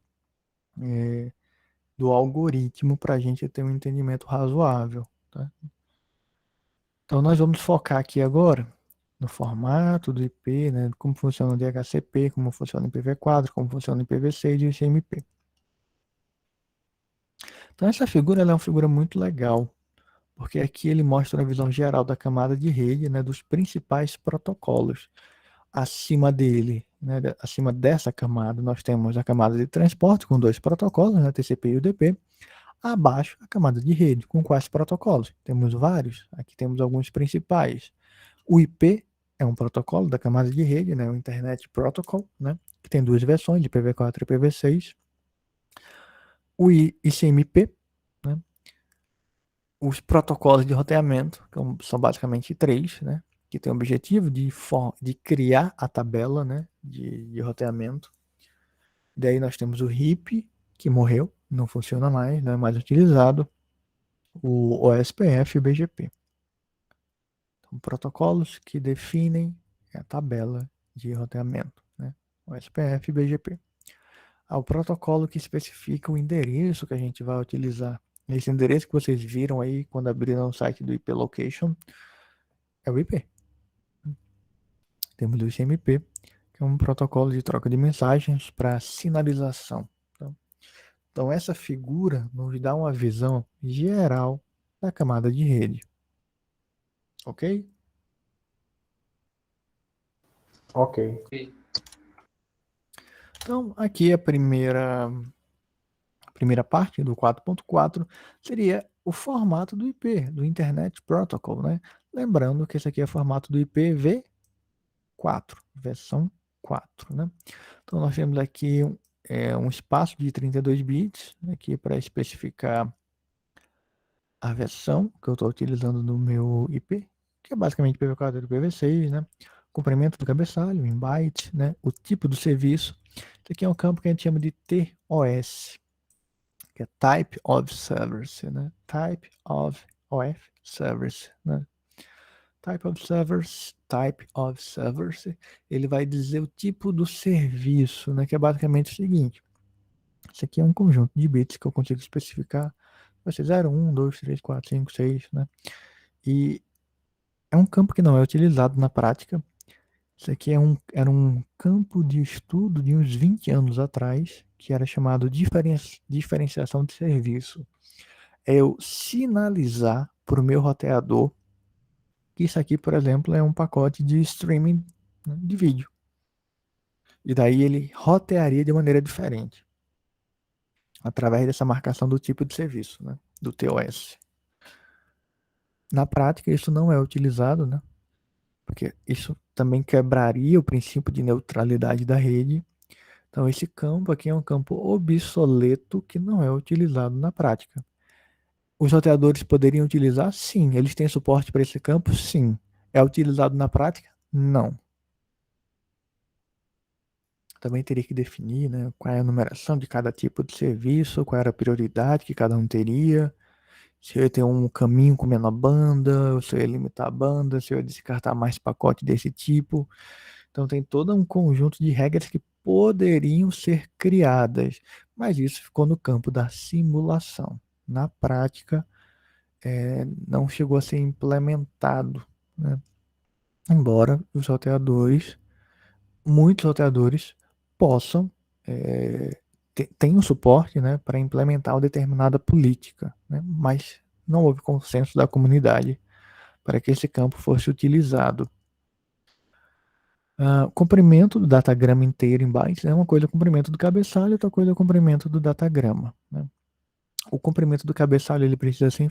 do algoritmo para a gente ter um entendimento razoável. Tá? Então, nós vamos focar aqui agora no formato do IP, né? Como funciona o DHCP, como funciona o IPv4, como funciona o IPv6 e o ICMP. Então, essa figura ela é uma figura muito legal, porque aqui ele mostra a visão geral da camada de rede, né, dos principais protocolos. Acima dele, né, acima dessa camada, nós temos a camada de transporte com dois protocolos, né, TCP e UDP. Abaixo, a camada de rede, com quais protocolos? Temos vários, aqui temos alguns principais. O IP é um protocolo da camada de rede, né, o Internet Protocol, né, que tem duas versões, de IPv4 e IPv6. O ICMP, né, os protocolos de roteamento, que são basicamente três, né, que tem o objetivo de criar a tabela, né, de roteamento. Daí nós temos o RIP, que morreu, não funciona mais, não é mais utilizado. O OSPF e o BGP. Então, protocolos que definem a tabela de roteamento, né? OSPF e BGP. O protocolo que especifica o endereço que a gente vai utilizar. Esse endereço que vocês viram aí quando abriram o site do IP Location é o IP. Temos o ICMP, que é um protocolo de troca de mensagens para sinalização. Então, essa figura nos dá uma visão geral da camada de rede. Ok? Ok. Então, aqui a primeira parte do 4.4 seria o formato do IP, do Internet Protocol, né? Lembrando que esse aqui é o formato do IPv4, versão 4, né? Então, nós temos aqui um espaço de 32 bits aqui para especificar a versão que eu estou utilizando no meu IP, que é basicamente IPv4 e IPv6, né? Comprimento do cabeçalho em bytes, né? O tipo do serviço. Isso aqui é um campo que a gente chama de TOS, que é Type of Service, né? Type of Service, né? Type of Service, ele vai dizer o tipo do serviço, né? Que é basicamente o seguinte. Isso aqui é um conjunto de bits que eu consigo especificar. Vai ser 0, 1, 2, 3, 4, 5, 6, né? E é um campo que não é utilizado na prática. Isso aqui era um campo de estudo de uns 20 anos atrás, que era chamado diferenciação de serviço. É eu sinalizar para o meu roteador que isso aqui, por exemplo, é um pacote de streaming, né, de vídeo. E daí ele rotearia de maneira diferente, através dessa marcação do tipo de serviço, né, do TOS. Na prática, isso não é utilizado, né? Porque isso também quebraria o princípio de neutralidade da rede. Então, esse campo aqui é um campo obsoleto que não é utilizado na prática. Os roteadores poderiam utilizar? Sim. Eles têm suporte para esse campo? Sim. É utilizado na prática? Não. Também teria que definir, né, qual é a numeração de cada tipo de serviço, qual era a prioridade que cada um teria. Se eu ia ter um caminho com menor banda, se eu ia limitar a banda, se eu ia descartar mais pacote desse tipo. Então tem todo um conjunto de regras que poderiam ser criadas, mas isso ficou no campo da simulação. Na prática, não chegou a ser implementado, né? embora os roteadores, muitos roteadores possam tenham suporte, né, para implementar uma determinada política, né, mas não houve consenso da comunidade para que esse campo fosse utilizado. O comprimento do datagrama inteiro em bytes é uma coisa, o comprimento do cabeçalho, outra coisa é o comprimento do datagrama, né? O comprimento do cabeçalho ele precisa ser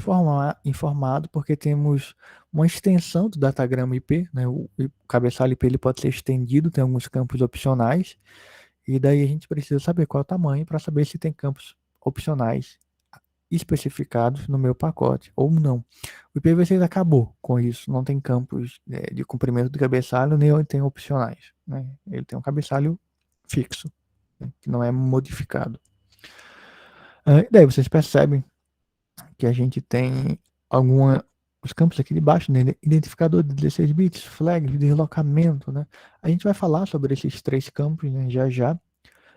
informado porque temos uma extensão do datagrama IP, né? O cabeçalho IP ele pode ser estendido, tem alguns campos opcionais, e daí a gente precisa saber qual é o tamanho para saber se tem campos opcionais especificados no meu pacote ou não. O IPv6 acabou com isso, não tem campos de comprimento do cabeçalho, nem tem opcionais, né? Ele tem um cabeçalho fixo, né, que não é modificado. Daí vocês percebem que a gente tem os campos aqui de baixo, né? Identificador de 16 bits, flag de deslocamento, né? A gente vai falar sobre esses 3 campos, né, já já.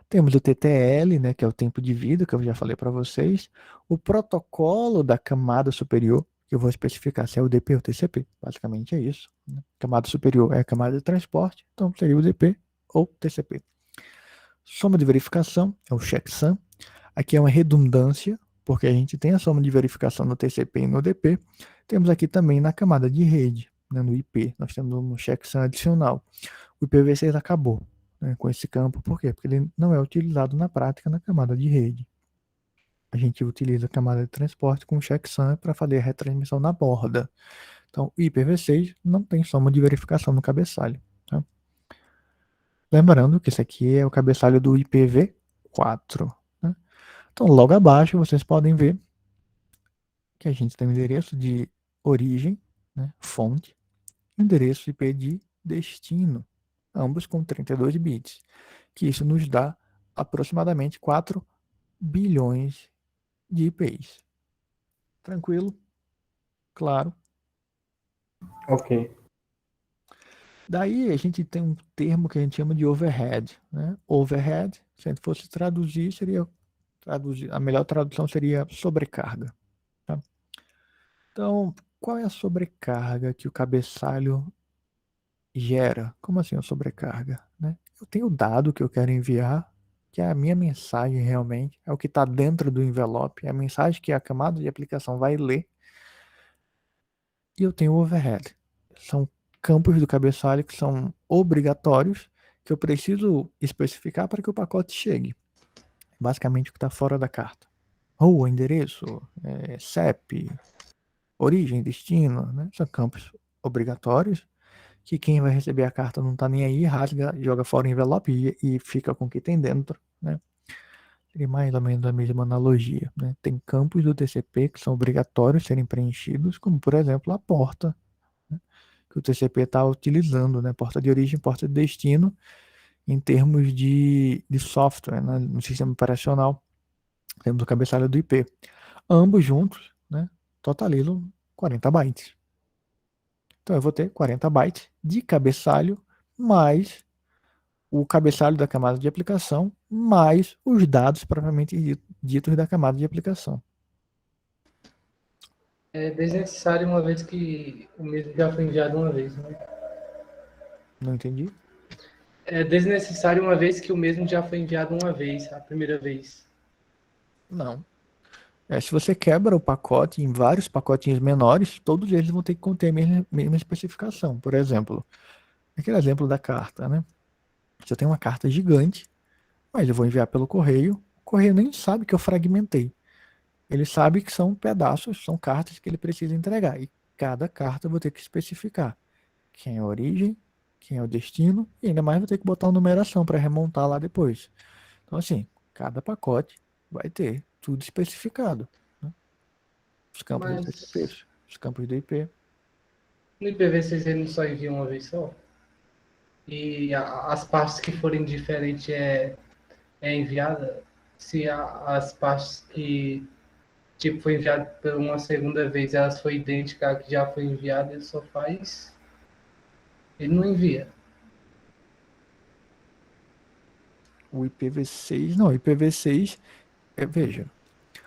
Temos o TTL, né, que é o tempo de vida, que eu já falei para vocês. O protocolo da camada superior, que eu vou especificar se é o DP ou TCP. Basicamente é isso, né? Camada superior é a camada de transporte, então seria o DP ou TCP. Soma de verificação é o checksum. Aqui é uma redundância, porque a gente tem a soma de verificação no TCP e no DP. Temos aqui também na camada de rede, né, no IP. Nós temos um checksum adicional. O IPv6 acabou, né, com esse campo. Por quê? Porque ele não é utilizado na prática na camada de rede. A gente utiliza a camada de transporte com checksum para fazer a retransmissão na borda. Então, o IPv6 não tem soma de verificação no cabeçalho. Tá? Lembrando que esse aqui é o cabeçalho do IPv4. Né? Então, logo abaixo, vocês podem ver que a gente tem o endereço de origem, né, fonte, endereço IP de destino, ambos com 32 bits, que isso nos dá aproximadamente 4 bilhões de IPs. Tranquilo? Claro. Ok. Daí a gente tem um termo que a gente chama de overhead, né? Overhead, se a gente fosse traduzir, a melhor tradução seria sobrecarga. Tá? Então, qual é a sobrecarga que o cabeçalho gera? Como assim a sobrecarga? Né? Eu tenho o dado que eu quero enviar, que é a minha mensagem realmente, é o que está dentro do envelope, é a mensagem que a camada de aplicação vai ler, e eu tenho o overhead. São campos do cabeçalho que são obrigatórios, que eu preciso especificar para que o pacote chegue. Basicamente o que está fora da carta. Rua, endereço, CEP, origem, destino, né? São campos obrigatórios, que quem vai receber a carta não está nem aí, rasga, joga fora o envelope e fica com o que tem dentro, né? Seria mais ou menos a mesma analogia, né? Tem campos do TCP que são obrigatórios serem preenchidos, como por exemplo a porta, né, que o TCP está utilizando, né? Porta de origem, porta de destino, em termos de software, né? No sistema operacional, temos o cabeçalho do IP. Ambos juntos, né, totalizam 40 bytes. Então eu vou ter 40 bytes de cabeçalho mais o cabeçalho da camada de aplicação mais os dados propriamente ditos da camada de aplicação. É desnecessário uma vez que o mesmo já foi enviado uma vez, né? Não entendi? É desnecessário uma vez que o mesmo já foi enviado uma vez, a primeira vez. Não. Se você quebra o pacote em vários pacotinhos menores, todos eles vão ter que conter a mesma especificação. Por exemplo, aquele exemplo da carta, né? Se eu tenho uma carta gigante, mas eu vou enviar pelo correio, o correio nem sabe que eu fragmentei. Ele sabe que são pedaços, são cartas que ele precisa entregar. E cada carta eu vou ter que especificar quem é a origem, quem é o destino, e ainda mais vou ter que botar uma numeração para remontar lá depois. Então, assim, cada pacote vai ter tudo especificado. Né? Os campos do TCP, Mas os campos do IP. no IPv6 ele não só envia uma vez só? E as partes que forem diferentes é enviada? Se as partes que tipo, foi enviado por uma segunda vez, elas foi idêntica à que já foi enviada, ele só faz. Ele não envia. O IPv6, não, o IPv6, veja,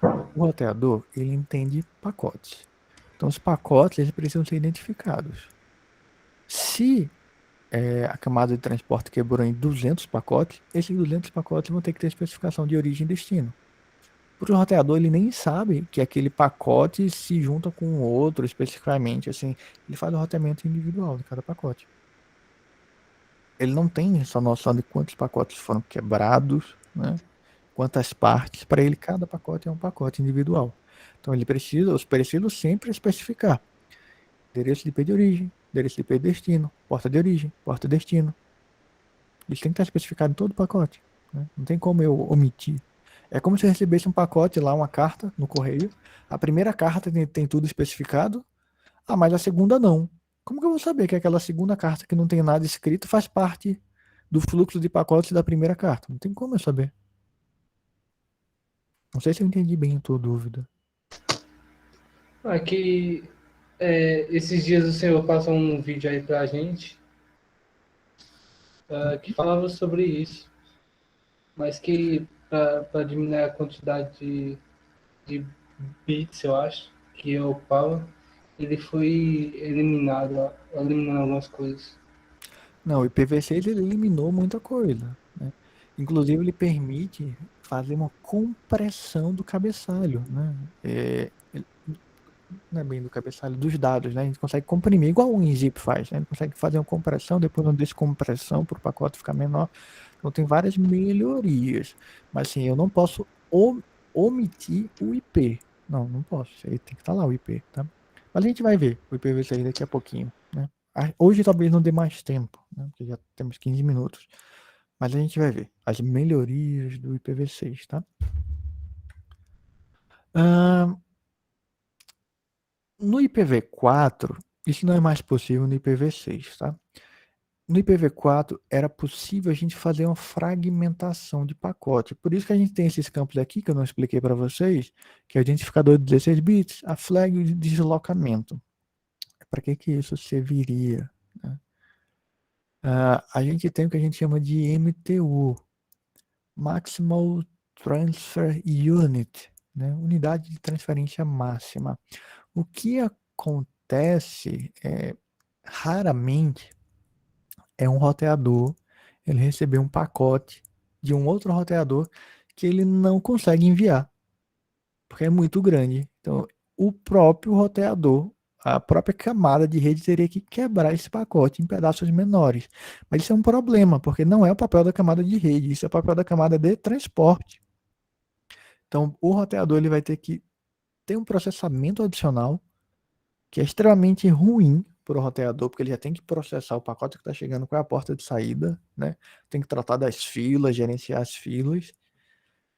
o roteador, ele entende pacotes. Então, os pacotes, eles precisam ser identificados. Se a camada de transporte quebrou em 200 pacotes, esses 200 pacotes vão ter que ter especificação de origem e destino. Para o roteador, ele nem sabe que aquele pacote se junta com o outro especificamente, assim, ele faz o roteamento individual de cada pacote. Ele não tem essa noção de quantos pacotes foram quebrados, né? Quantas partes. Para ele, cada pacote é um pacote individual. Então, eu preciso sempre especificar endereço de IP de origem, endereço de IP de destino, porta de origem, porta de destino. Isso tem que estar especificado em todo o pacote, né? Não tem como eu omitir. É como se eu recebesse um pacote lá, uma carta no correio. A primeira carta tem tudo especificado, mas a segunda não. Como que eu vou saber que aquela segunda carta que não tem nada escrito faz parte do fluxo de pacotes da primeira carta? Não tem como eu saber. Não sei se eu entendi bem a tua dúvida. Aqui, esses dias o senhor passou um vídeo aí pra gente que falava sobre isso, mas que para diminuir a quantidade de bits, eu acho, que eu ocupava, ele foi eliminando algumas coisas. Não, o IPv6 ele eliminou muita coisa, né? Inclusive ele permite fazer uma compressão do cabeçalho, né? Não é bem do cabeçalho, dos dados, né? A gente consegue comprimir, igual o WinZip faz, né? A gente consegue fazer uma compressão, depois uma descompressão para o pacote ficar menor. Então tem várias melhorias. Mas assim, eu não posso omitir o IP. Não posso. Aí tem que estar lá o IP, tá? Mas a gente vai ver o IPv6 daqui a pouquinho, né? Hoje talvez não dê mais tempo, né? Porque já temos 15 minutos. Mas a gente vai ver as melhorias do IPv6, tá? No IPv4, isso não é mais possível no IPv6, tá? No IPv4 era possível a gente fazer uma fragmentação de pacote. Por isso que a gente tem esses campos aqui que eu não expliquei para vocês, que é o identificador de 16 bits, a flag e o deslocamento. Para que isso serviria, né? A gente tem o que a gente chama de MTU, Maximal Transfer Unit, né? Unidade de transferência máxima. O que acontece raramente é um roteador ele receber um pacote de um outro roteador que ele não consegue enviar, porque é muito grande. Então, o próprio roteador, a própria camada de rede teria que quebrar esse pacote em pedaços menores. Mas isso é um problema, porque não é o papel da camada de rede, isso é o papel da camada de transporte. Então, o roteador ele vai ter que ter um processamento adicional que é extremamente ruim para o roteador, porque ele já tem que processar o pacote que está chegando, qual é a porta de saída, né? Tem que tratar das filas, gerenciar as filas.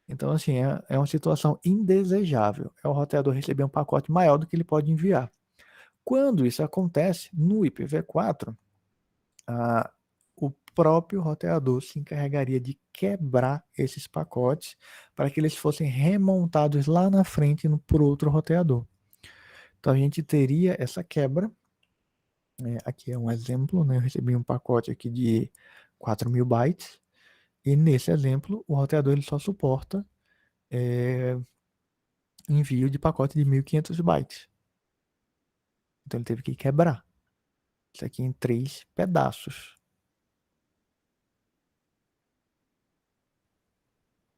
Então, assim, é uma situação indesejável. É o roteador receber um pacote maior do que ele pode enviar. Quando isso acontece, no IPv4, o próprio roteador se encarregaria de quebrar esses pacotes para que eles fossem remontados lá na frente por outro roteador. Então a gente teria essa quebra. Aqui é um exemplo, né? Eu recebi um pacote aqui de 4.000 bytes. E nesse exemplo, o roteador ele só suporta envio de pacote de 1.500 bytes. Então ele teve que quebrar isso aqui em 3 pedaços.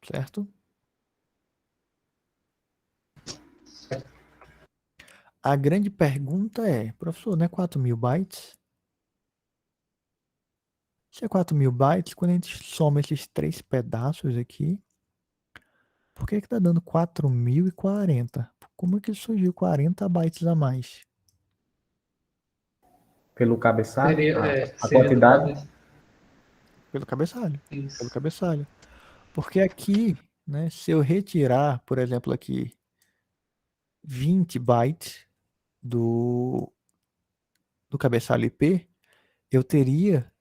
Certo? A grande pergunta é, professor, não é 4.000 bytes? Se é 4.000 bytes, quando a gente soma esses 3 pedaços aqui, por que está dando 4.040? Como é que surgiu 40 bytes a mais? Pelo cabeçalho, a Seria do quantidade. cabeça. Pelo cabeçalho. Isso. Pelo cabeçalho. Porque aqui, né, se eu retirar, por exemplo, aqui 20 bytes do cabeçalho IP, eu teria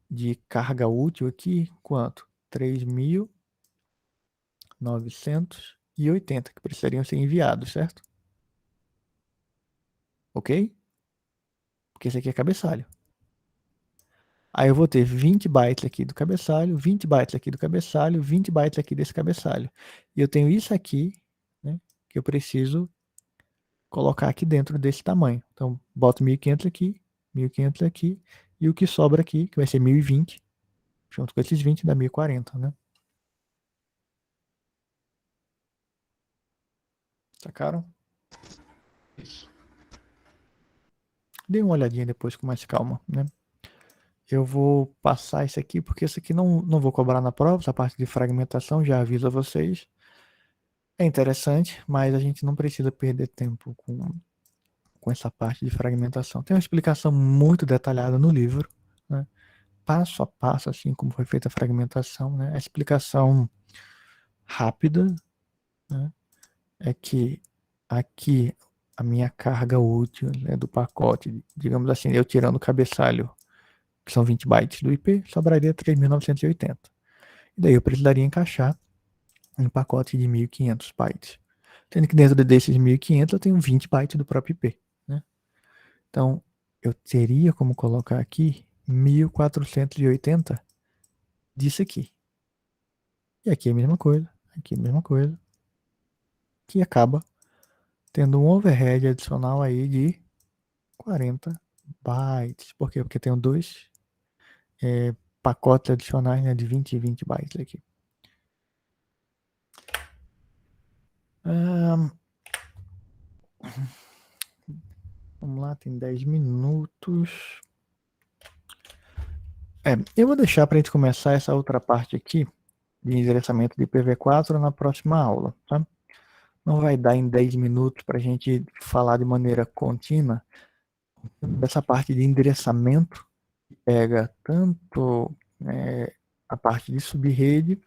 de carga útil aqui quanto? 3.980 que precisariam ser enviados, certo? Ok? Porque esse aqui é cabeçalho. Aí eu vou ter 20 bytes aqui do cabeçalho, 20 bytes aqui do cabeçalho, 20 bytes aqui desse cabeçalho. E eu tenho isso aqui, né, que eu preciso colocar aqui dentro desse tamanho. Então, boto 1.500 aqui, 1.500 aqui E o que sobra aqui, que vai ser 1020, junto com esses 20 dá 1040, né? Sacaram? Dê uma olhadinha depois com mais calma, né? Eu vou passar isso aqui, porque isso aqui não vou cobrar na prova, essa parte de fragmentação, já aviso a vocês. É interessante, mas a gente não precisa perder tempo com essa parte de fragmentação. Tem uma explicação muito detalhada no livro, né? Passo a passo, assim como foi feita a fragmentação, né? A explicação rápida, né, é que aqui a minha carga útil, né, do pacote, digamos assim, eu tirando o cabeçalho, que são 20 bytes do IP, sobraria 3.980. E daí eu precisaria encaixar um pacote de 1.500 bytes. Sendo que dentro desses 1.500 eu tenho 20 bytes do próprio IP, né? Então, eu teria como colocar aqui 1.480 disso aqui. E aqui é a mesma coisa, aqui é a mesma coisa. Que acaba tendo um overhead adicional aí de 40 bytes. Por quê? Porque eu tenho dois pacotes adicionais, né, de 20 e 20 bytes aqui. Vamos lá, tem 10 minutos. Eu vou deixar para a gente começar essa outra parte aqui de endereçamento de IPv4 na próxima aula, tá? Não vai dar em 10 minutos para a gente falar de maneira contínua dessa parte de endereçamento, que pega tanto a parte de subrede,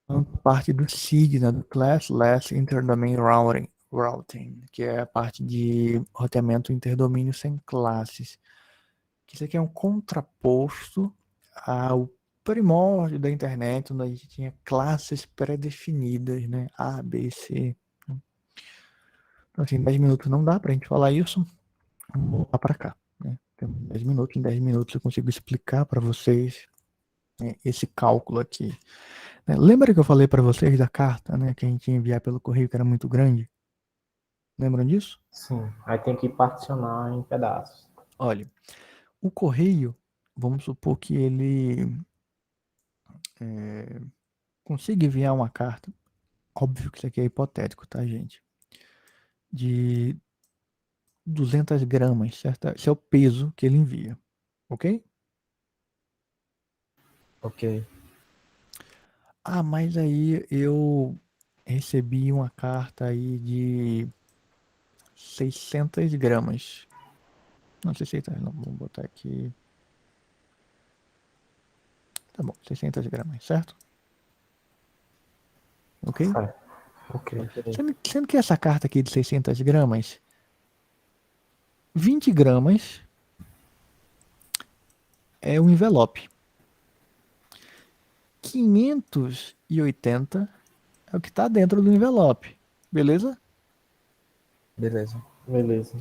quanto a parte do SIG, né, do Classless Interdomain Routing, que é a parte de roteamento interdomínio sem classes. Que isso aqui é um contraposto ao primórdio da internet, onde a gente tinha classes pré-definidas, né? A, B, C. Então, assim, 10 minutos não dá pra gente falar isso. Vamos voltar pra cá, né? Temos 10 minutos. Em 10 minutos eu consigo explicar para vocês, né, esse cálculo aqui. Lembra que eu falei para vocês da carta, né, que a gente ia enviar pelo correio, que era muito grande? Lembram disso? Sim, aí tem que particionar em pedaços. Olha, o correio, vamos supor que ele consiga enviar uma carta, óbvio que isso aqui é hipotético, tá, gente? De 200 gramas, certo? Esse é o peso que ele envia, ok? Ok. Ah, mas aí eu recebi uma carta aí de 600 gramas. Não, 600, não, vamos botar aqui. Tá bom, 600 gramas, certo? Ok? Certo. Ok. Sendo que essa carta aqui de 600 gramas, 20 gramas é o envelope. 580 é o que está dentro do envelope. Beleza? Beleza. Beleza.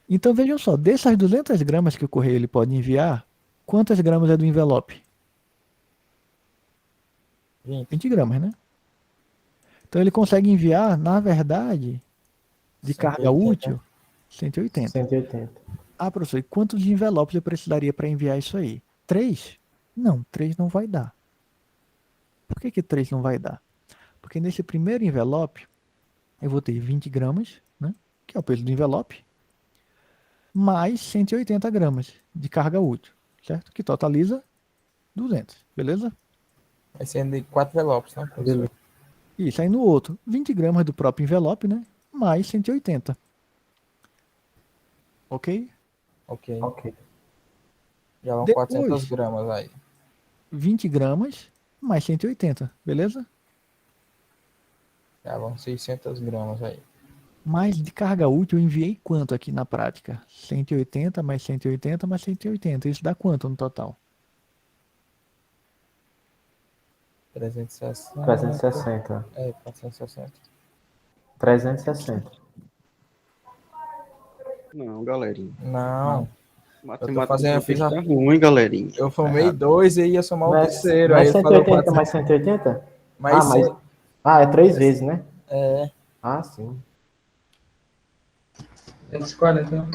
Então vejam só, dessas 200 gramas que o correio ele pode enviar, quantas gramas é do envelope? 20 gramas, né? Então ele consegue enviar, na verdade, de carga 180. útil, 180. 180. Ah, professor, e quantos envelopes eu precisaria para enviar isso aí? 3? Não, 3 não vai dar. Por que 3 não vai dar? Porque nesse primeiro envelope, eu vou ter 20 gramas, né, que é o peso do envelope, mais 180 gramas de carga útil, certo? Que totaliza 200, beleza? Vai ser de 4 envelopes, né? Beleza. Isso, aí no outro, 20 gramas do próprio envelope, né, mais 180. Ok? Ok. Ok. Já vão Depois- 400 gramas aí. 20 gramas mais 180, beleza? Já vão 600 gramas aí. Mas de carga útil eu enviei quanto aqui na prática? 180 mais 180 mais 180. Isso dá quanto no total? 360. 360. 460. 360. Não, galerinha. Não. Matemática fazendo- eu fiz a- tá ruim, galerinha. Eu formei 2 e ia somar o Mas, terceiro. mas Aí ele falou 180 400. mais 180? Mas É 3 vezes, né? é, Ah, sim. 240.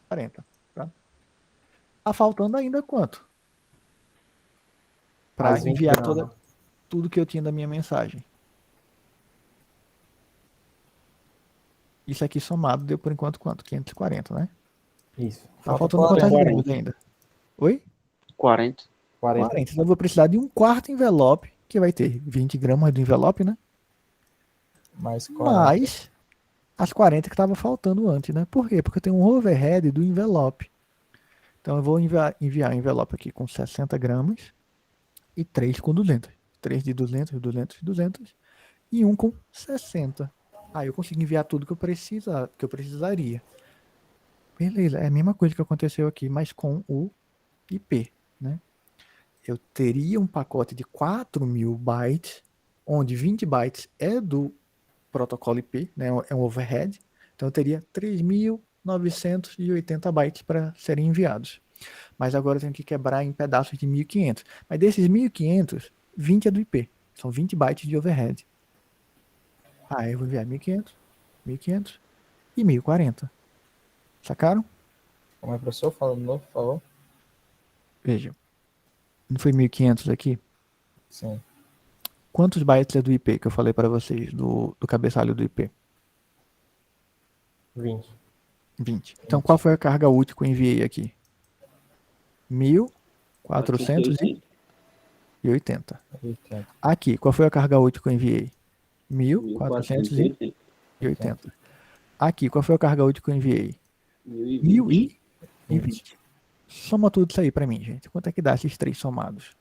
40. Tá? Tá faltando ainda quanto? Para Mais 20 enviar gramas. tudo que eu tinha da minha mensagem. Isso aqui somado deu por enquanto quanto? 540, né? Isso. Tá Falta faltando quantas 40. gramas ainda? Oi? 40. 40. 40. Então eu vou precisar de um quarto envelope, que vai ter 20 gramas do envelope, né? Mais 40. Mais as 40 que estava faltando antes, né? Por quê? Porque eu tenho um overhead do envelope. Então eu vou enviar o envelope aqui com 60 gramas e 3 com 200. 3 de 200, 200, 200 e um com 60. Aí eu consigo enviar tudo que eu precisaria. Beleza, é a mesma coisa que aconteceu aqui, mas com o IP, né? Eu teria um pacote de 4.000 bytes, onde 20 bytes é do protocolo IP, né? É um overhead. Então eu teria 3.980 bytes para serem enviados. Mas agora eu tenho que quebrar em pedaços de 1.500. Mas desses 1.500, 20 é do IP. São 20 bytes de overhead. Aí eu vou enviar 1.500, 1.500 e 1.040. Sacaram? Como é, professor? Fala de novo, por favor. Veja. Não foi 1.500 aqui? Sim. Quantos bytes é do IP que eu falei para vocês, do cabeçalho do IP? 20. 20. Então qual foi a carga útil que eu enviei aqui? 1.480. 480. Aqui, qual foi a carga útil que eu enviei? 1.480. 1480. Aqui, qual foi a carga útil que eu enviei? 1020. 1.020. Soma tudo isso aí pra mim, gente. Quanto é que dá esses três somados?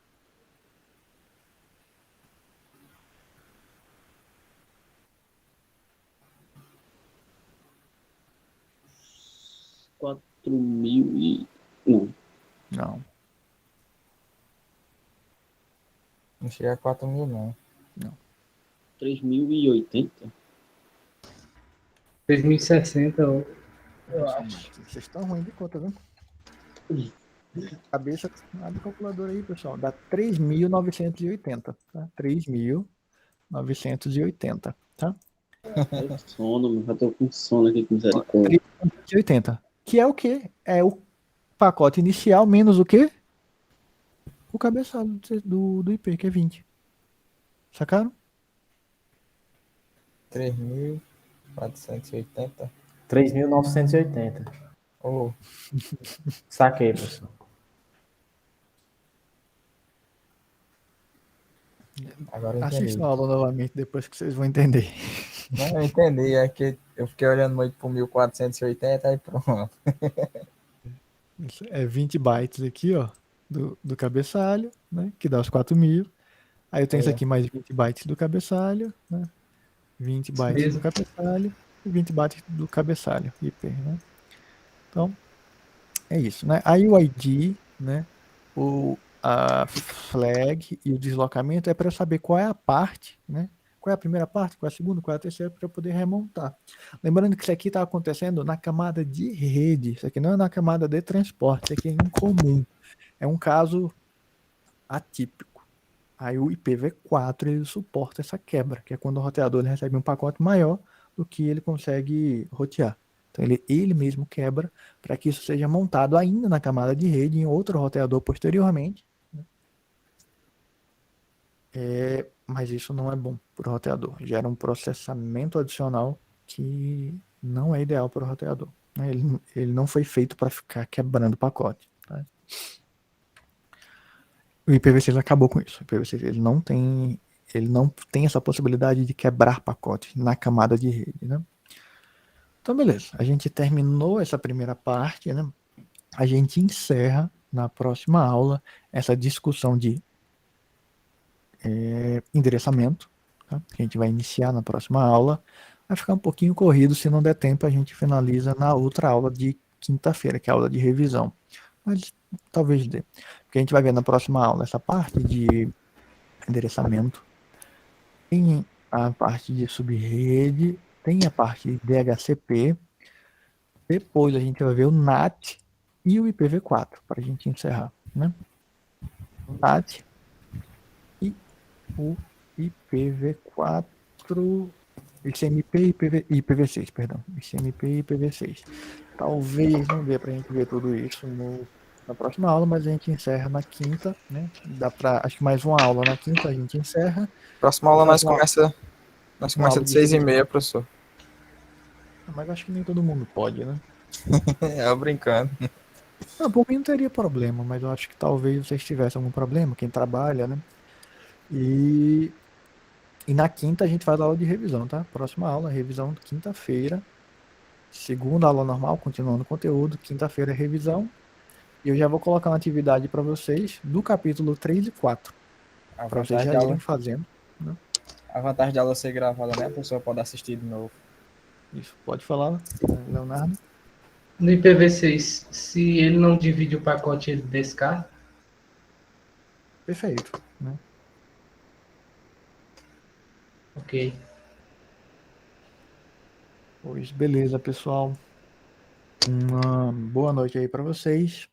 Quatro mil e... Não. Não. Não chega a 4.000, não. 3.080. 3060, eu acho. Vocês estão ruins de conta, viu? Cabeça, abre o calculador aí, pessoal. Dá 3.980, tá? 3.980, tá? Sono, mano. Já tô com sono aqui, com misericórdia. 3.980. Que é o quê? É o pacote inicial menos o quê? O cabeçalho do IP, que é 20. Sacaram? 3.480. 3.980. Oh, Saquei, professor. agora eu entendi. Assistam a aula novamente depois que vocês vão entender. Não, eu entendi. É que eu fiquei olhando muito pro 1.480 e pronto. Isso é 20 bytes aqui, ó, do cabeçalho, né? Que dá os 4.000. Aí eu tenho isso aqui mais 20 bytes do cabeçalho, né? 20 bytes do Mesmo. cabeçalho e 20 bytes do cabeçalho IP, né? Então, é isso, né? Aí o ID, né? A flag e o deslocamento é para eu saber qual é a parte, né? Qual é a primeira parte, qual é a segunda, qual é a terceira, para eu poder remontar. Lembrando que isso aqui está acontecendo na camada de rede, isso aqui não é na camada de transporte, isso aqui é incomum. É um caso atípico. Aí o IPv4 ele suporta essa quebra, que é quando o roteador ele recebe um pacote maior do que ele consegue rotear. Então ele mesmo quebra para que isso seja montado ainda na camada de rede em outro roteador posteriormente. Né? Mas isso não é bom para o roteador. Gera um processamento adicional que não é ideal para o roteador. Né? Ele não foi feito para ficar quebrando pacote. Tá? O IPv6 acabou com isso. O IPv6 ele não tem essa possibilidade de quebrar pacote na camada de rede, né? Então, beleza. A gente terminou essa primeira parte, né? A gente encerra na próxima aula essa discussão de endereçamento, tá? Que a gente vai iniciar na próxima aula. Vai ficar um pouquinho corrido, se não der tempo a gente finaliza na outra aula de quinta-feira, que é a aula de revisão. Mas talvez dê. Porque a gente vai ver na próxima aula essa parte de endereçamento, tem a parte de subrede, tem a parte de DHCP, depois a gente vai ver o NAT e o IPv4, para a gente encerrar, né? O NAT e o IPv4, ICMP e IPv6, perdão, ICMP e IPv6. Talvez não dê para a gente ver tudo isso no na próxima aula, mas a gente encerra na quinta, né? Acho que mais uma aula na quinta a gente encerra. Próxima aula nós Faz uma começa aula de de 6h30, professor. Mas acho que nem todo mundo pode, né? É, eu brincando. Não, por mim não teria problema, mas eu acho que talvez vocês tivessem algum problema, quem trabalha, né? E na quinta a gente faz a aula de revisão, tá? Próxima aula, revisão quinta-feira. Segunda aula normal, continuando o conteúdo. Quinta-feira é revisão. E eu já vou colocar uma atividade para vocês do capítulo 3 e 4, A para vocês vantagem já de irem aula, fazendo, né? a vantagem de aula ser gravada, né? A pessoa pode assistir de novo. Isso, pode falar, Leonardo. No IPv6, se ele não divide o pacote, ele descarta. Perfeito, né? Ok. Pois beleza, pessoal. Uma boa noite aí para vocês.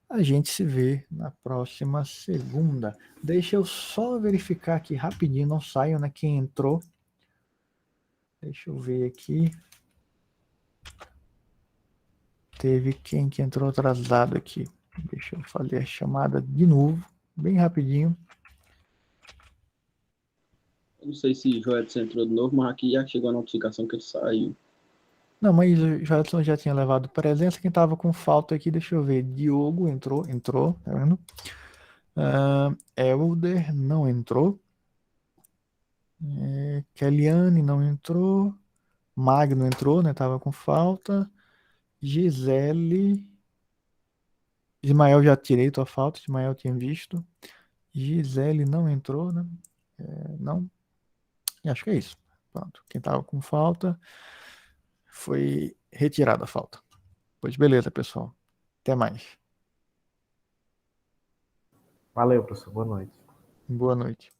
A gente se vê na próxima segunda. Deixa eu só verificar aqui rapidinho, não saiam, né? Quem entrou. Deixa eu ver aqui. Teve quem que entrou atrasado aqui. Deixa eu fazer a chamada de novo, bem rapidinho. Eu não sei se Joelson entrou de novo, mas aqui já chegou a notificação que ele saiu. Não, mas o Jadson já tinha levado presença. Quem tava com falta aqui, deixa eu ver. Diogo entrou, tá vendo? Elder não entrou. Kellyanne não entrou. Magno entrou, né? Tava com falta. Gisele. Ismael já tirei tua falta, Ismael tinha visto. Gisele não entrou, né? Não. E acho que é isso. Pronto. Quem tava com falta foi retirada a falta. Pois beleza, pessoal. Até mais. Valeu, professor. Boa noite. Boa noite.